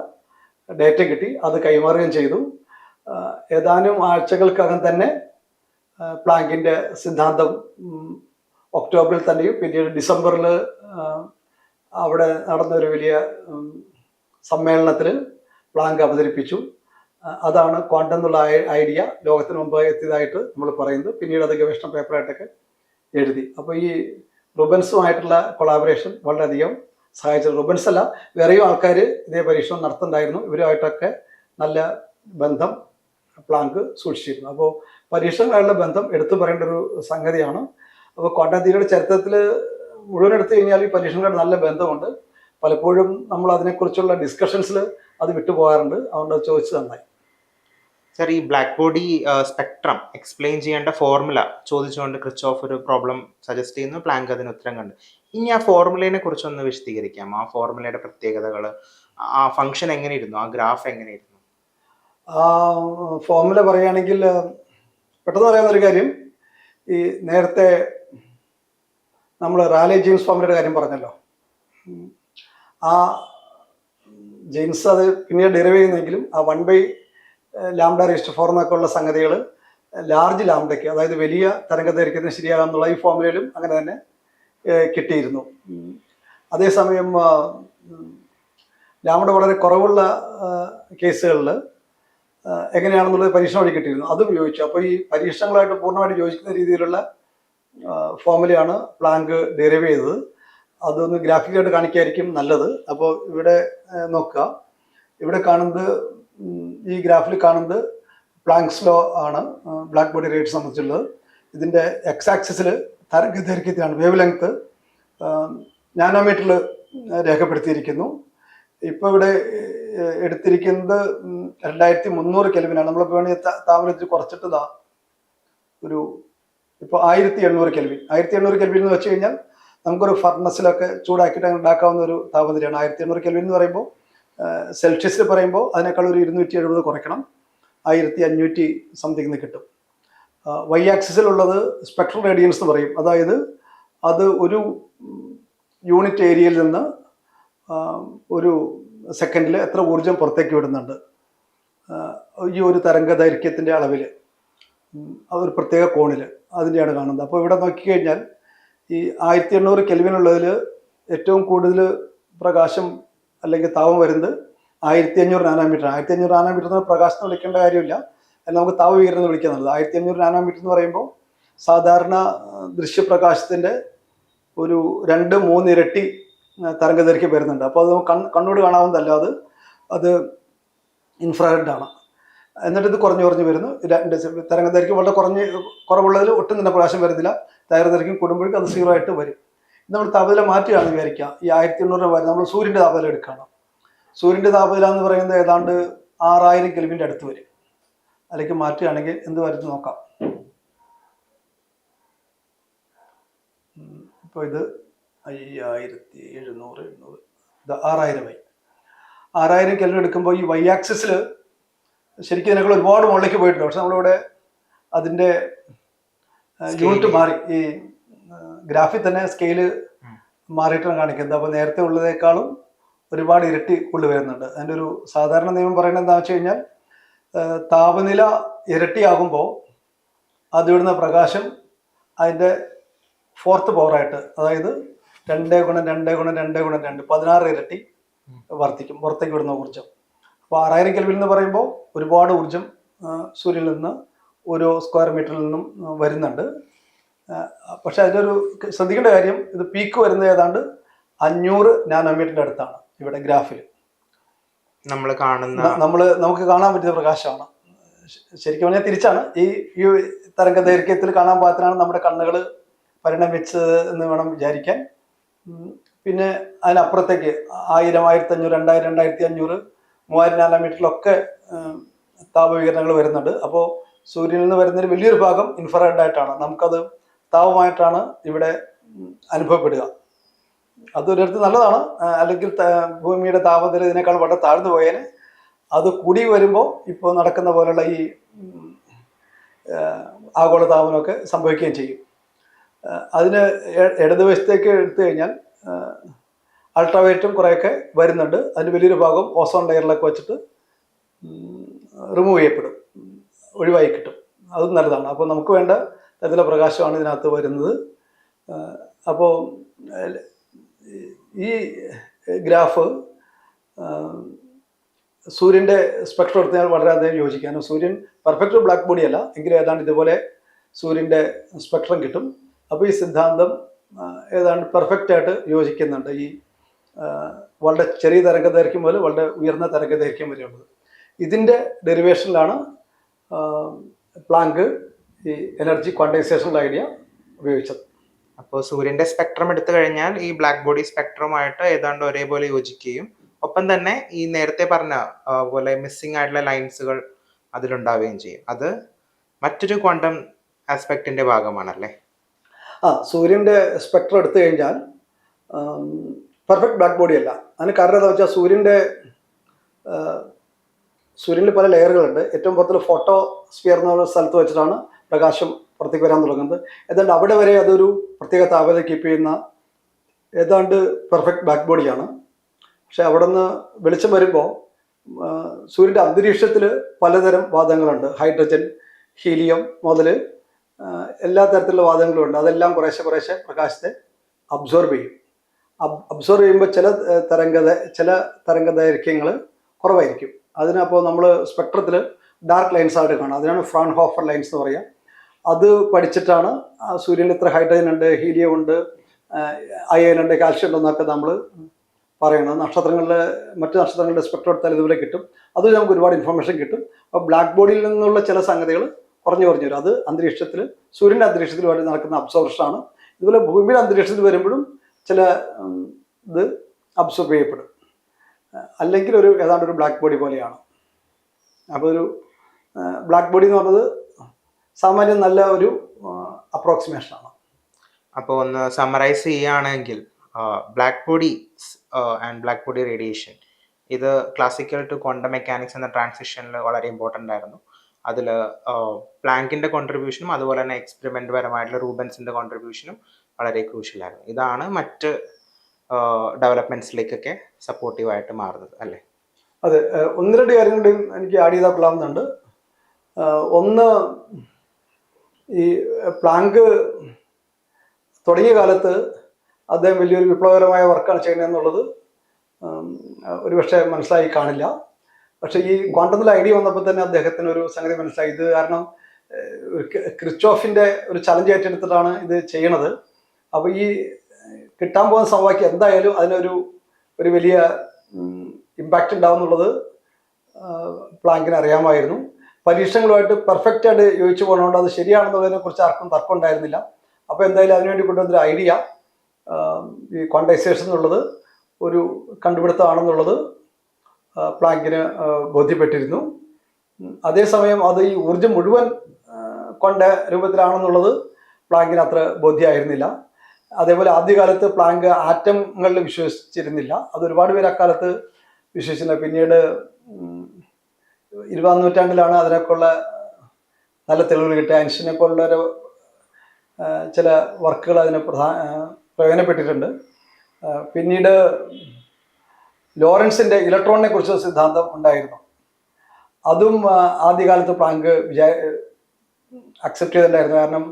ഡേറ്റ കിട്ടി. അത് കൈമാറുകയും ചെയ്തു. ഏതാനും ആഴ്ചകൾക്കകം തന്നെ പ്ലാങ്കിൻ്റെ സിദ്ധാന്തം ഒക്ടോബറിൽ തന്നെയും പിന്നീട് ഡിസംബറിൽ അവിടെ നടന്ന ഒരു വലിയ സമ്മേളനത്തിൽ പ്ലാങ്ക് അവതരിപ്പിച്ചു. അതാണ് ക്വാണ്ടം എന്നുള്ള ഐഡിയ ലോകത്തിന് മുമ്പ് എത്തിയതായിട്ട് നമ്മൾ പറയുന്നത്. പിന്നീട് അത് ഗവേഷണ പേപ്പറായിട്ടൊക്കെ എഴുതി. അപ്പോൾ ഈ റുബൻസുമായിട്ടുള്ള കൊളാബറേഷൻ വളരെയധികം സഹായിച്ചത്. റുബൻസ് അല്ല, വേറെയും ആൾക്കാർ ഇതേ പരീക്ഷണം നടത്തുന്നുണ്ടായിരുന്നു. ഇവരുമായിട്ടൊക്കെ നല്ല ബന്ധം പ്ലാങ്ക് സൂക്ഷിച്ചിരുന്നു. അപ്പോൾ പരീക്ഷണങ്ങളുള്ള ബന്ധം എടുത്തു പറയേണ്ട ഒരു സംഗതിയാണ്. അപ്പോൾ ക്വാണ്ടം തിയറിയുടെ ചരിത്രത്തിൽ മുഴുവൻ എടുത്തു കഴിഞ്ഞാൽ ഈ പരീക്ഷണങ്ങളുടെ നല്ല ബന്ധമുണ്ട്. പലപ്പോഴും നമ്മൾ അതിനെക്കുറിച്ചുള്ള ഡിസ്കഷൻസിൽ അത് വിട്ടുപോകാറുണ്ട്. അതുകൊണ്ട് അത് ചോദിച്ചു നന്നായി. സർ, ഈ ബ്ലാക്ക് ബോഡി സ്പെക്ട്രം എക്സ്പ്ലെയിൻ ചെയ്യേണ്ട ഫോർമുല ചോദിച്ചുകൊണ്ട് ക്രിച്ചോഫ് ഒരു പ്രോബ്ലം സജസ്റ്റ് ചെയ്യുന്നു, പ്ലാങ്ക് അതിന് ഉത്തരം കണ്ടു. ഇനി ആ ഫോർമുലയെ കുറിച്ചൊന്ന് വിശദീകരിക്കാം. ആ ഫോർമുലയുടെ പ്രത്യേകതകൾ, ആ ഫംഗ്ഷൻ എങ്ങനെയിരുന്നു, ആ ഗ്രാഫ് എങ്ങനെയിരുന്നു? ആ ഫോർമുല പറയുകയാണെങ്കിൽ പെട്ടെന്ന് പറയാവുന്നൊരു കാര്യം, ഈ നേരത്തെ നമ്മൾ റാലെ ജെയിംസ് ഫോർമുലയുടെ കാര്യം പറഞ്ഞല്ലോ. ആ ജെയിംസ് അത് പിന്നീട് ഡെറിവ് ചെയ്യുന്നെങ്കിലും ആ 1/λ⁴ എന്നൊക്കെ ഉള്ള സംഗതികൾ ലാർജ് ലാംഡയ്ക്ക്, അതായത് വലിയ തരംഗദൈർഘ്യത്തിന് ശരിയാകാന്നുള്ള ഈ ഫോർമുലയിലും അങ്ങനെ തന്നെ കിട്ടിയിരുന്നു. അതേസമയം ലാംഡ വളരെ കുറവുള്ള കേസുകളിൽ എങ്ങനെയാണെന്നുള്ളത് പരീക്ഷണം വഴി കിട്ടിയിരുന്നു, അതും ഉപയോഗിച്ചു. അപ്പോൾ ഈ പരീക്ഷണങ്ങളായിട്ട് പൂർണ്ണമായിട്ട് യോജിക്കുന്ന രീതിയിലുള്ള ഫോർമുലയാണ് പ്ലാങ്ക് ഡെറിവ് ചെയ്തത്. അതൊന്ന് ഗ്രാഫിക്കായിട്ട് കാണിക്കായിരിക്കും നല്ലത്. അപ്പോൾ ഇവിടെ നോക്കുക, ഇവിടെ കാണുന്നത്, ഈ ഗ്രാഫിൽ കാണുന്നത് പ്ലാങ്ക്സ് ലോ ആണ് ബ്ലാക്ക് ബോഡി റേറ്റ് സംബന്ധിച്ചുള്ളത്. ഇതിൻ്റെ എക്സ് ആക്സിസിൽ തരംഗദൈർഘ്യത്തിലാണ്, വേവ് ലെങ്ത് നാനോമീറ്ററിൽ രേഖപ്പെടുത്തിയിരിക്കുന്നു. ഇപ്പോൾ ഇവിടെ എടുത്തിരിക്കുന്നത് 2300 കെൽവിനാണ്. നമ്മളിപ്പോൾ വേണമെങ്കിൽ താപനില കുറച്ചിട്ട് ഒരു ഇപ്പോൾ 1800 കെൽവിൻ. 1800 കെൽവിൻ എന്ന് വെച്ച് കഴിഞ്ഞാൽ നമുക്കൊരു ഫർണസിലൊക്കെ ചൂടാക്കിയിട്ട് അങ്ങനെ ഉണ്ടാക്കാവുന്ന ഒരു താപനിലയാണ്. 1800 കെൽവിൻ എന്ന് പറയുമ്പോൾ സെൽഷ്യസിൽ പറയുമ്പോൾ അതിനേക്കാൾ ഒരു 270 കുറയ്ക്കണം, 1500 സംതിങ് കിട്ടും. വൈ ആക്സിസിലുള്ളത് സ്പെക്ട്രൽ റേഡിയൻസ് എന്ന് പറയും. അതായത് അത് ഒരു യൂണിറ്റ് ഏരിയയിൽ നിന്ന് ഒരു സെക്കൻഡിൽ എത്ര ഊർജം പുറത്തേക്ക് വിടുന്നുണ്ട് ഈ ഒരു തരംഗദൈർഘ്യത്തിൻ്റെ അളവിൽ, അതൊരു പ്രത്യേക കോണിൽ, അതിൻ്റെയാണ് കാണുന്നത്. അപ്പോൾ ഇവിടെ നോക്കിക്കഴിഞ്ഞാൽ ഈ 1800 കെൽവിനുള്ളതിൽ ഏറ്റവും കൂടുതൽ പ്രകാശം അല്ലെങ്കിൽ താപം വരുന്നത് 1500 നാനോമീറ്റർ. 1500 നാനോമീറ്റർ എന്ന് പ്രകാശം വിളിക്കേണ്ട കാര്യമില്ല, അല്ല നമുക്ക് താപവികിരണം എന്ന് വിളിക്കാൻ നല്ലത്. 1500 നാനോമീറ്റർ എന്ന് പറയുമ്പോൾ സാധാരണ ദൃശ്യപ്രകാശത്തിൻ്റെ ഒരു 2-3 ഇരട്ടി തരംഗദൈർഘ്യം വരുന്നുണ്ട്. അപ്പോൾ അത് കണ്ണോട് കാണാവുന്നതല്ല, അത് ഇൻഫ്രാറെഡ് ആണ്. എന്നിട്ട് ഇത് കുറഞ്ഞു വരുന്നു. തരംഗദൈർഘ്യം വളരെ കുറവുള്ളതിൽ ഒട്ടും തന്നെ പ്രകാശം വരുന്നില്ല. തരംഗദൈർഘ്യം കൂടുമ്പോഴേക്കും അത് 0 ആയിട്ട് വരും. നമ്മൾ താപനില മാറ്റുകയാണെന്ന് വിചാരിക്കുക, ഈ 1800 വരെ നമ്മൾ സൂര്യൻ്റെ താപനില എടുക്കുകയാണ്. സൂര്യൻ്റെ താപനില എന്ന് പറയുന്നത് ഏതാണ്ട് 6000 കെൽവിൻ്റെ അടുത്ത് വരും. അതിലേക്ക് മാറ്റുകയാണെങ്കിൽ എന്ത് വരുന്നു നോക്കാം. ഇപ്പോൾ ഇത് 5700, ഇത് 6000 6000 കെൽവിൻ എടുക്കുമ്പോൾ ഈ വൈ ആക്സിസിൽ ശരിക്കും ഇതിനേക്കാൾ ഒരുപാട് മുകളിലേക്ക് പോയിട്ടുണ്ട്. പക്ഷെ നമ്മളിവിടെ അതിൻ്റെ Scale യൂണിറ്റ് ചെയ്യും. മാറി. ഈ ഗ്രാഫിൽ തന്നെ സ്കെയില് മാറിയിട്ടാണ് കാണിക്കുന്നത്. അപ്പോൾ നേരത്തെ ഉള്ളതേക്കാളും ഒരുപാട് ഇരട്ടി ഉള്ളു വരുന്നുണ്ട്. അതിൻ്റെ ഒരു സാധാരണ നിയമം പറയുന്നത് എന്താണെന്ന് വെച്ച് കഴിഞ്ഞാൽ താപനില ഇരട്ടിയാകുമ്പോൾ അത് വിടുന്ന പ്രകാശം അതിൻ്റെ 4th പവറായിട്ട്, അതായത് 2 ഗുണം 2 ഗുണം 2 ഗുണം 2 16 ഇരട്ടി വർദ്ധിക്കും പുറത്തേക്ക് വിടുന്ന ഊർജ്ജം. അപ്പോൾ 6000 കെൽവിൻ എന്ന് പറയുമ്പോൾ ഒരുപാട് ഊർജ്ജം സൂര്യനിൽ നിന്ന് ഓരോ സ്ക്വയർ മീറ്ററിൽ നിന്നും വരുന്നുണ്ട്. പക്ഷെ അതിലൊരു ശ്രദ്ധിക്കേണ്ട കാര്യം, ഇത് പീക്ക് വരുന്നത് ഏതാണ്ട് 500 നാനോമീറ്ററിൻ്റെ അടുത്താണ്. ഇവിടെ ഗ്രാഫിൽ നമുക്ക് കാണാൻ പറ്റുന്ന പ്രകാശമാണ്. ശരിക്കും പറഞ്ഞാൽ തിരിച്ചാണ്. ഈ തരംഗ ദൈർഘ്യത്തിൽ കാണാൻ പാകത്തിനാണ് നമ്മുടെ കണ്ണുകൾ പരിണമിച്ചത് എന്ന് വേണം വിചാരിക്കാൻ. പിന്നെ അതിനപ്പുറത്തേക്ക് 1000, 1500, 2000, 2500, 3000 നാനോമീറ്ററിലൊക്കെ താപവികിരണങ്ങൾ വരുന്നുണ്ട്. അപ്പോൾ സൂര്യനിൽ നിന്ന് വരുന്നൊരു വലിയൊരു ഭാഗം ഇൻഫ്രാറെഡ് ആയിട്ടാണ്. നമുക്കത് താപമായിട്ടാണ് ഇവിടെ അനുഭവപ്പെടുക. അതൊരിടത്ത് നല്ലതാണ്. അല്ലെങ്കിൽ ഭൂമിയുടെ താപനില ഇതിനേക്കാൾ വളരെ താഴ്ന്നു പോയേനെ. അത് കൂടി വരുമ്പോൾ ഇപ്പോൾ നടക്കുന്ന പോലുള്ള ഈ ആഗോളതാപനമൊക്കെ സംഭവിക്കുകയും ചെയ്യും. അതിന് ഇടതുവശത്തേക്ക് എടുത്തു കഴിഞ്ഞാൽ അൾട്രാവയലറ്റും കുറേയൊക്കെ വരുന്നുണ്ട്. അതിന് വലിയൊരു ഭാഗം ഓസോൺ ലെയറിലൊക്കെ വെച്ചിട്ട് റിമൂവ് ചെയ്യപ്പെടും, ഒഴിവായി കിട്ടും. അതും നല്ലതാണ്. അപ്പോൾ നമുക്ക് വേണ്ട തരത്തിലുള്ള പ്രകാശമാണ് ഇതിനകത്ത് വരുന്നത്. അപ്പോൾ ഈ ഗ്രാഫ് സൂര്യൻ്റെ സ്പെക്ട്രം എടുത്താൽ വളരെയധികം യോജിക്കാനും, സൂര്യൻ പെർഫെക്റ്റ് ബ്ലാക്ക് ബോഡി അല്ല എങ്കിലും ഏതാണ്ട് ഇതുപോലെ സൂര്യൻ്റെ സ്പെക്ട്രം കിട്ടും. അപ്പോൾ ഈ സിദ്ധാന്തം ഏതാണ്ട് പെർഫെക്റ്റ് ആയിട്ട് യോജിക്കുന്നുണ്ട്. ഈ വളരെ ചെറിയ തരംഗദൈർഘ്യം മുതൽ വളരെ ഉയർന്ന തരംഗദൈർഘ്യം വരെയുള്ളത്. ഇതിൻ്റെ ഡെറിവേഷനിലാണ് പ്ലാങ്ക് ഈ എനർജി ക്വാണ്ടൈസേഷനുള്ള ഐഡിയ ഉപയോഗിച്ചത്. അപ്പോൾ സൂര്യന്റെ സ്പെക്ട്രം എടുത്തു കഴിഞ്ഞാൽ ഈ ബ്ലാക്ക് ബോഡി സ്പെക്ട്രമായിട്ട് ഏതാണ്ട് ഒരേപോലെ യോജിക്കുകയും ഒപ്പം തന്നെ ഈ നേരത്തെ പറഞ്ഞ പോലെ മിസ്സിംഗ് ആയിട്ടുള്ള ലൈൻസുകൾ അതിലുണ്ടാവുകയും ചെയ്യും. അത് മറ്റൊരു ക്വാണ്ടം ആസ്പെക്റ്റിന്റെ ഭാഗമാണല്ലേ? സൂര്യൻ്റെ സ്പെക്ട്രം എടുത്തു കഴിഞ്ഞാൽ പെർഫെക്റ്റ് ബ്ലാക്ക് ബോഡി അല്ല. അതിന് കാരണം എന്താ വെച്ചാൽ സൂര്യനിൽ പല ലെയറുകളുണ്ട്. ഏറ്റവും പുറത്തുള്ള ഫോട്ടോസ്ഫിയർ എന്നുള്ള സ്ഥലത്ത് വെച്ചിട്ടാണ് പ്രകാശം പുറത്തേക്ക് വരാൻ തുടങ്ങുന്നത്. ഏതാണ്ട് അവിടെ വരെ അതൊരു പ്രത്യേക താപനില കീപ്പ് ചെയ്യുന്ന ഏതാണ്ട് പെർഫെക്റ്റ് ബ്ലാക്ക് ബോഡിയാണ്. പക്ഷെ അവിടെ നിന്ന് വെളിച്ചം വരുമ്പോൾ സൂര്യൻ്റെ അന്തരീക്ഷത്തിൽ പലതരം വാതകങ്ങളുണ്ട്. ഹൈഡ്രജൻ, ഹീലിയം മുതൽ എല്ലാ തരത്തിലുള്ള വാതകങ്ങളും ഉണ്ട്. അതെല്ലാം കുറേശ്ശെ പ്രകാശത്തെ അബ്സോർബ് ചെയ്യും. അബ്സോർബ് ചെയ്യുമ്പോൾ ചില തരംഗദൈർഘ്യങ്ങൾ കുറവായിരിക്കും. അതിനപ്പോൾ നമ്മൾ സ്പെക്ട്രത്തിൽ ഡാർക്ക് ലൈൻസ് ആയിട്ട് കാണാം. അതിനാണ് ഫ്രോൺഹോഫർ ലൈൻസ് എന്ന് പറയുക. അത് പഠിച്ചിട്ടാണ് സൂര്യനിൽ ഇത്ര ഹൈഡ്രജൻ ഉണ്ട്, ഹീലിയം ഉണ്ട്, അയൺ ഉണ്ട്, കാൽഷ്യം ഉണ്ടെന്നൊക്കെ നമ്മൾ പറയണം. മറ്റ് നക്ഷത്രങ്ങളുടെ സ്പെക്ട്രം എടുത്താൽ ഇതുപോലെ കിട്ടും. അത് നമുക്ക് ഒരുപാട് ഇൻഫർമേഷൻ കിട്ടും. അപ്പോൾ ബ്ലാക്ക് ബോഡിയിൽ നിന്നുള്ള ചില സംഗതികൾ കുറഞ്ഞു വരും. അത് സൂര്യൻ്റെ അന്തരീക്ഷത്തിൽ വേണ്ടി നടക്കുന്ന അബ്സോർപ്ഷനാണ്. ഇതുപോലെ ഭൂമിയുടെ അന്തരീക്ഷത്തിൽ വരുമ്പോഴും ചില ഇത് അബ്സോർബ് ചെയ്യപ്പെടും. അല്ലെങ്കിൽ ഏതാണ്ട് ഒരു ബ്ലാക്ക് ബോഡി പോലെയാണ്. അപ്പോൾ ഒരു ബ്ലാക്ക് ബോഡി എന്ന് പറയുന്നത് സാമാന്യം നല്ല ഒരു അപ്രോക്സിമേഷനാണ്. അപ്പോൾ ഒന്ന് സമ്മറൈസ് ചെയ്യുകയാണെങ്കിൽ black body and black body radiation ഇത് ക്ലാസിക്കൽ ടു ക്വാണ്ടം മെക്കാനിക്സ് എന്ന ട്രാൻസിഷനിൽ വളരെ ഇമ്പോർട്ടൻ്റ് ആയിരുന്നു. അതിൽ പ്ലാങ്കിൻ്റെ കോൺട്രിബ്യൂഷനും അതുപോലെ തന്നെ എക്സ്പെരിമെൻ്റ് പരമായിട്ടുള്ള റൂബൻസിൻ്റെ കോൺട്രിബ്യൂഷനും വളരെ ക്രൂഷ്യലായിരുന്നു. ഇതാണ് മറ്റ് ഡെവലപ്മെൻറ്റ്സിലേക്കൊക്കെ സപ്പോർട്ടീവായിട്ട് മാറുന്നത് അല്ലേ? അതെ, 1-2 കാര്യങ്ങളുടെയും എനിക്ക് ആഡ് ചെയ്താൽ കൊള്ളാവുന്നുണ്ട്. ഒന്ന്, ഈ പ്ലാങ്ക് തുടങ്ങിയ കാലത്ത് അദ്ദേഹം വലിയൊരു വിപ്ലവകരമായ വർക്കാണ് ചെയ്യുന്നതെന്നുള്ളത് ഒരുപക്ഷെ മനസ്സിലായി കാണില്ല. പക്ഷെ ഈ ക്വാണ്ടത്തിൽ ഐഡിയ വന്നപ്പോൾ തന്നെ അദ്ദേഹത്തിന് ഒരു സംഗതി മനസ്സിലായി. ഇത് കാരണം ക്രിച്ചോഫിൻ്റെ ഒരു ചലഞ്ച് ഏറ്റെടുത്തിട്ടാണ് ഇത് ചെയ്യണത്. അപ്പോൾ ഈ കിട്ടാൻ പോകുന്ന സമവാക്യം എന്തായാലും അതിനൊരു വലിയ ഇമ്പാക്റ്റ് ഉണ്ടാവും എന്നുള്ളത് പ്ലാങ്കിന് അറിയാമായിരുന്നു. പരീക്ഷണങ്ങളുമായിട്ട് പെർഫെക്റ്റായിട്ട് യോജിച്ചു പോകുന്നതുകൊണ്ട് അത് ശരിയാണെന്നുള്ളതിനെ കുറിച്ച് ആർക്കും തർക്കം ഉണ്ടായിരുന്നില്ല. അപ്പോൾ എന്തായാലും അതിനുവേണ്ടി കൊണ്ടുവന്നൊരു ഐഡിയ ഈ ക്വാണ്ടൈസേഷൻ എന്നുള്ളത് ഒരു കണ്ടുപിടുത്തമാണെന്നുള്ളത് പ്ലാങ്കിന് ബോധ്യപ്പെട്ടിരുന്നു. അതേസമയം അത് ഈ ഊർജ്ജം മുഴുവൻ കൊണ്ട രൂപത്തിലാണെന്നുള്ളത് പ്ലാങ്കിന് അത്ര ബോധ്യമായിരുന്നില്ല. അതേപോലെ ആദ്യകാലത്ത് പ്ലാങ്ക് ആറ്റങ്ങളിൽ വിശ്വസിച്ചിരുന്നില്ല. അത് ഒരുപാട് പേര് അക്കാലത്ത് വിശ്വസിച്ചില്ല. പിന്നീട് 20ാം നൂറ്റാണ്ടിലാണ് അതിനൊക്കെയുള്ള നല്ല തെളിവുകൾ കിട്ടി. ഐൻസ്റ്റീനെ പോലുള്ളൊരു ചില വർക്കുകൾ അതിന് പ്രയോജനപ്പെട്ടിട്ടുണ്ട്. പിന്നീട് ലോറൻസിൻ്റെ ഇലക്ട്രോണിനെ കുറിച്ചൊരു സിദ്ധാന്തം ഉണ്ടായിരുന്നു. അതും ആദ്യകാലത്ത് പ്ലാങ്ക് അക്സെപ്റ്റ് ചെയ്തിട്ടുണ്ടായിരുന്നു. കാരണം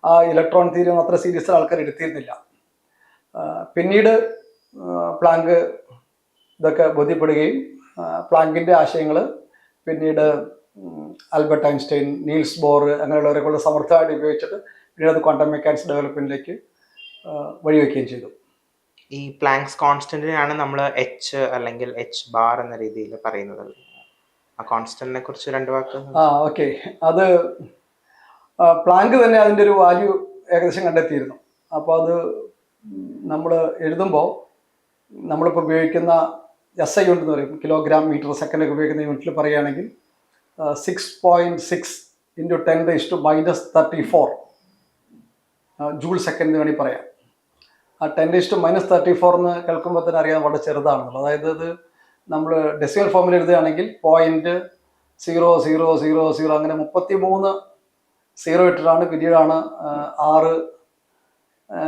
ആ ഇലക്ട്രോൺ തിയറി ഒന്നും അത്ര സീരിയസ് ആൾക്കാർ എടുത്തിരുന്നില്ല. പിന്നീട് പ്ലാങ്ക് ഇതൊക്കെ ബോധ്യപ്പെടുകയും പ്ലാങ്കിൻ്റെ ആശയങ്ങൾ പിന്നീട് ആൽബർട്ട് ഐൻസ്റ്റൈൻ, നീൽസ് ബോർ അങ്ങനെയുള്ളവരെക്കുള്ള സമർത്ഥമായിട്ട് ഉപയോഗിച്ചിട്ട് പിന്നീട് അത് ക്വാണ്ടം മെക്കാനിക്സ് ഡെവലപ്മെൻറ്റിലേക്ക് വഴിവെക്കുകയും ചെയ്തു. ഈ പ്ലാങ്ക്സ് കോൺസ്റ്റന്റിനെയാണ് നമ്മൾ എച്ച് അല്ലെങ്കിൽ എച്ച് ബാർ എന്ന രീതിയിൽ പറയുന്നത്. ആ കോൺസ്റ്റന്റിനെ കുറിച്ച് 2 വാക്ക്. ഓക്കെ. അത് പ്ലാങ്ക് തന്നെ അതിൻ്റെ ഒരു വാല്യൂ ഏകദേശം കണ്ടെത്തിയിരുന്നു. അപ്പോൾ അത് നമ്മൾ എഴുതുമ്പോൾ നമ്മളിപ്പോൾ ഉപയോഗിക്കുന്ന SI യൂണിറ്റ് എന്ന് പറയും, കിലോഗ്രാം മീറ്റർ സെക്കൻഡ് ഒക്കെ ഉപയോഗിക്കുന്ന യൂണിറ്റിൽ പറയുകയാണെങ്കിൽ 6.6 × 10⁻34 ജൂൾ സെക്കൻഡ് എന്ന് വേണമെങ്കിൽ പറയാം. ആ 10⁻34 എന്ന് കേൾക്കുമ്പോൾ തന്നെ അറിയാൻ വളരെ ചെറുതാണെന്നുള്ളത്. അതായത് അത് നമ്മൾ ഡെസിമൽ ഫോമിൽ എഴുതുകയാണെങ്കിൽ 0.0000 അങ്ങനെ 33 0 ഇട്ടിട്ടാണ് പിന്നീടാണ് 6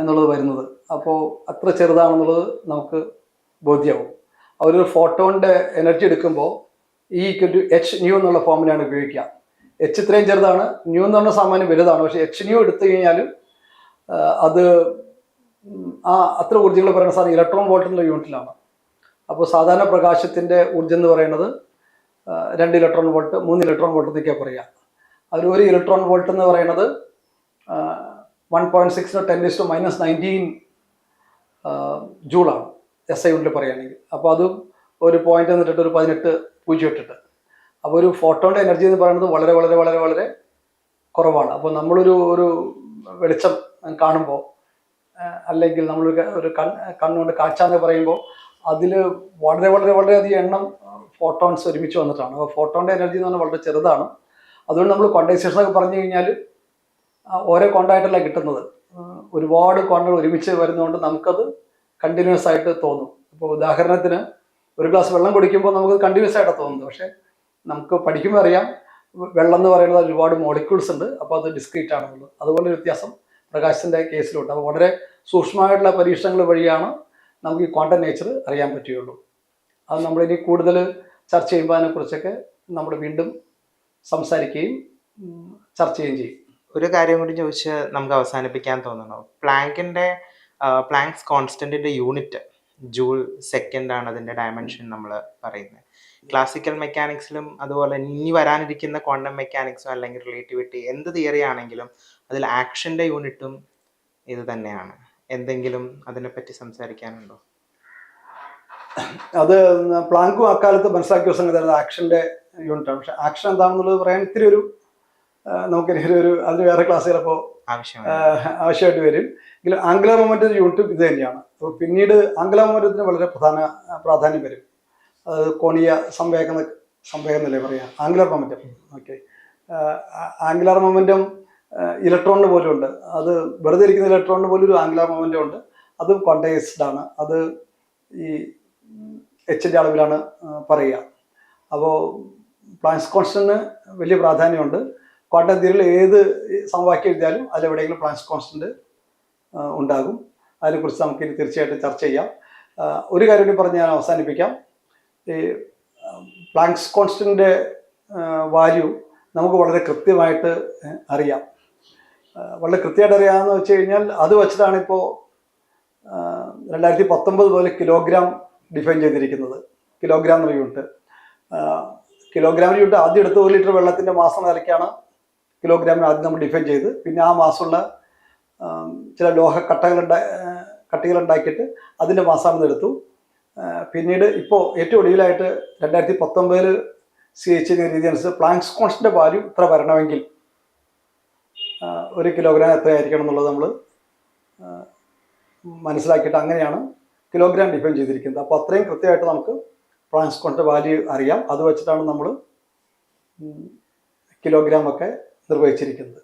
എന്നുള്ളത് വരുന്നത്. അപ്പോൾ അത്ര ചെറുതാണെന്നുള്ളത് നമുക്ക് ബോധ്യമാവും. ഒരു ഫോട്ടോണിൻ്റെ എനർജി എടുക്കുമ്പോൾ H⁻ എന്നുള്ള ഫോമിലാണ് ഉപയോഗിക്കുക. H ഇത്രയും ചെറുതാണ്, ന്യൂ എന്ന് പറഞ്ഞാൽ സാമാന്യം വലുതാണ്. പക്ഷേ H⁻ എടുത്തു കഴിഞ്ഞാൽ അത് അത്ര ഊർജ്ജങ്ങൾ പറയുന്ന സാധനം ഇലക്ട്രോൺ വോൾട്ട് എന്നുള്ള യൂണിറ്റിലാണ്. അപ്പോൾ സാധാരണ പ്രകാശത്തിൻ്റെ ഊർജ്ജം എന്ന് പറയുന്നത് 2 ഇലക്ട്രോൺ വോൾട്ട് 3 ഇലക്ട്രോൺ വോൾട്ട് എന്നൊക്കെയാണ് പറയുക. അതിൽ 1 ഇലക്ട്രോൺ വോൾട്ട് എന്ന് പറയുന്നത് 1.6 × 10⁻−19 ജൂളാണ് SI യൂണിറ്റിൽ പറയുകയാണെങ്കിൽ. അപ്പോൾ അതും ഒരു പോയിന്റ് എന്നിട്ടിട്ട് ഒരു 18 0 ഇട്ടിട്ട്. അപ്പോൾ ഒരു ഫോട്ടോണിൻ്റെ എനർജി എന്ന് പറയുന്നത് വളരെ വളരെ വളരെ വളരെ കുറവാണ്. അപ്പോൾ നമ്മളൊരു വെളിച്ചം കാണുമ്പോൾ അല്ലെങ്കിൽ നമ്മൾ ഒരു കണ്ണുകൊണ്ട് കാഴ്ചയെന്ന് പറയുമ്പോൾ അതിൽ വളരെ വളരെ വളരെയധികം എണ്ണം ഫോട്ടോൺസ് ഒരുമിച്ച് വന്നിട്ടാണ്. അപ്പോൾ ഫോട്ടോണിൻ്റെ എനർജി എന്ന് പറഞ്ഞാൽ വളരെ ചെറുതാണ്. അതുകൊണ്ട് നമ്മൾ ക്വാണ്ടൈസേഷൻ ഒക്കെ പറഞ്ഞു കഴിഞ്ഞാൽ ഓരോ ക്വാണ്ടായിട്ടല്ല കിട്ടുന്നത്, ഒരുപാട് ക്വാണ്ടകൾ ഒരുമിച്ച് വരുന്നതുകൊണ്ട് നമുക്കത് കണ്ടിന്യൂസ് ആയിട്ട് തോന്നും. ഇപ്പോൾ ഉദാഹരണത്തിന് ഒരു ഗ്ലാസ് വെള്ളം കുടിക്കുമ്പോൾ നമുക്ക് കണ്ടിന്യൂസ് ആയിട്ടാണ് തോന്നുന്നത്. പക്ഷേ നമുക്ക് പഠിക്കുമ്പോൾ അറിയാം വെള്ളം എന്ന് പറയുന്നത് ഒരുപാട് മോളിക്യൂൾസ് ഉണ്ട്, അപ്പോൾ അത് ഡിസ്ക്രീറ്റ് ആണെന്നുള്ളത്. അതുപോലെ ഒരു വ്യത്യാസം പ്രകാശത്തിൻ്റെ കേസിലുണ്ട്. അപ്പോൾ വളരെ സൂക്ഷ്മമായിട്ടുള്ള പരീക്ഷണങ്ങൾ വഴിയാണ് നമുക്ക് ഈ ക്വാണ്ടം നേച്ചർ അറിയാൻ പറ്റുകയുള്ളൂ. അത് നമ്മളിനി കൂടുതൽ ചർച്ച ചെയ്യുമ്പോൾ അതിനെക്കുറിച്ചൊക്കെ നമ്മൾ വീണ്ടും സംസാരിക്കുകയും ചർച്ച ചെയ്യുകയും ചെയ്യും. ഒരു കാര്യം കൂടി ചോദിച്ച് നമുക്ക് അവസാനിപ്പിക്കാൻ തോന്നുന്നു. പ്ലാങ്ക്സ് കോൺസ്റ്റന്റിന്റെ യൂണിറ്റ് ജൂൾ സെക്കൻഡ് ആണ്, അതിന്റെ ഡയമെൻഷൻ നമ്മൾ പറയുന്നത്. ക്ലാസിക്കൽ മെക്കാനിക്സിലും അതുപോലെ ഇനി വരാനിരിക്കുന്ന ക്വാണ്ടം മെക്കാനിക്സും അല്ലെങ്കിൽ റിലേറ്റിവിറ്റി എന്ത് തിയറി ആണെങ്കിലും അതിൽ ആക്ഷന്റെ യൂണിറ്റും ഇത് തന്നെയാണ്. എന്തെങ്കിലും അതിനെപ്പറ്റി സംസാരിക്കാനുണ്ടോ? അത് പ്ലാങ്കും അക്കാലത്ത് മനസ്സിലാക്കിയ സംഗതി ആക്ഷന്റെ യൂണിറ്റാണ്. പക്ഷെ ആക്ഷൻ എന്താണെന്നുള്ളത് പറയാൻ ഇത്തിരി നമുക്കൊരു അതിന് വേറെ ക്ലാസ് ചിലപ്പോൾ ആവശ്യമായിട്ട് വരും. എങ്കിലും ആംഗുലർ മൊമെന്റത്തിന്റെ യൂണിറ്റും ഇത് തന്നെയാണ്. അപ്പോൾ പിന്നീട് ആംഗുലർ മൊമെന്റത്തിന് വളരെ പ്രാധാന്യം വരും. അത് കോണീയ സംവേഗം എന്നല്ലേ പറയാം, angular momentum. Okay, angular momentum ഇലക്ട്രോണിന് പോലും ഉണ്ട്. അത് വെറുതെ ഇരിക്കുന്ന ഇലക്ട്രോണിന് പോലും ഒരു ആംഗുലർ മൊമെന്റം ഉണ്ട്. അതും ക്വാണ്ടൈസ്ഡ് ആണ്. അത് ഈ എച്ചിൻ്റെ അളവിലാണ് പറയുക. അപ്പോൾ പ്ലാങ്ക്സ് കോൺസ്റ്റന്റിന് വലിയ പ്രാധാന്യമുണ്ട്. ക്വാണ്ടം തിയറിയിൽ ഏത് സമവാക്യം എഴുതിയാലും അതിലെവിടെയെങ്കിലും പ്ലാങ്ക്സ് കോൺസ്റ്റന്റ് ഉണ്ടാകും. അതിനെക്കുറിച്ച് നമുക്ക് ഇനി തീർച്ചയായിട്ടും ചർച്ച ചെയ്യാം. ഒരു കാര്യം കൂടി പറഞ്ഞ് ഞാൻ അവസാനിപ്പിക്കാം. ഈ പ്ലാങ്ക്സ് കോൺസ്റ്റന്റിൻ്റെ വാല്യൂ നമുക്ക് വളരെ കൃത്യമായിട്ട് അറിയാം. വളരെ കൃത്യമായിട്ട് അറിയാമെന്ന് വെച്ച് കഴിഞ്ഞാൽ അത് വെച്ചിട്ടാണ് ഇപ്പോൾ 2019 പോലെ കിലോഗ്രാം ഡിഫൈൻ ചെയ്തിരിക്കുന്നത്. കിലോഗ്രാം എന്നുള്ള യൂണിറ്റ്. കിലോഗ്രാമിന് യൂണിറ്റ് ആദ്യം എടുത്ത് 1 ലിറ്റർ വെള്ളത്തിൻ്റെ മാസം നിലയ്ക്കാണ് കിലോഗ്രാമിന് ആദ്യം നമ്മൾ ഡിഫൈൻ ചെയ്ത്, പിന്നെ ആ മാസമുള്ള ചില ലോഹ കട്ടികൾ ഉണ്ടാക്കിയിട്ട് അതിൻ്റെ മാസാമെന്ന് എടുത്തു. പിന്നീട് ഇപ്പോൾ ഏറ്റവും ഒടുവിലായിട്ട് 2019 സ്വീകരിച്ച രീതി അനുസരിച്ച് പ്ലാങ്ക്സ് കോൺസ്റ്റന്റ് വാല്യൂ ഇത്ര വരണമെങ്കിൽ 1 കിലോഗ്രാം എത്രയായിരിക്കണം എന്നുള്ളത് നമ്മൾ മനസ്സിലാക്കിയിട്ട് അങ്ങനെയാണ് കിലോഗ്രാം ഡിഫൈൻ ചെയ്തിരിക്കുന്നത്. അപ്പോൾ അത്രയും കൃത്യമായിട്ട് നമുക്ക് പ്ലാങ്ക്സ് കോൺസ്റ്റന്റ് വാല്യൂ അറിയാം. അത് വെച്ചിട്ടാണ് നമ്മൾ കിലോഗ്രാം ഒക്കെ നിർവഹിച്ചിരിക്കുന്നത്.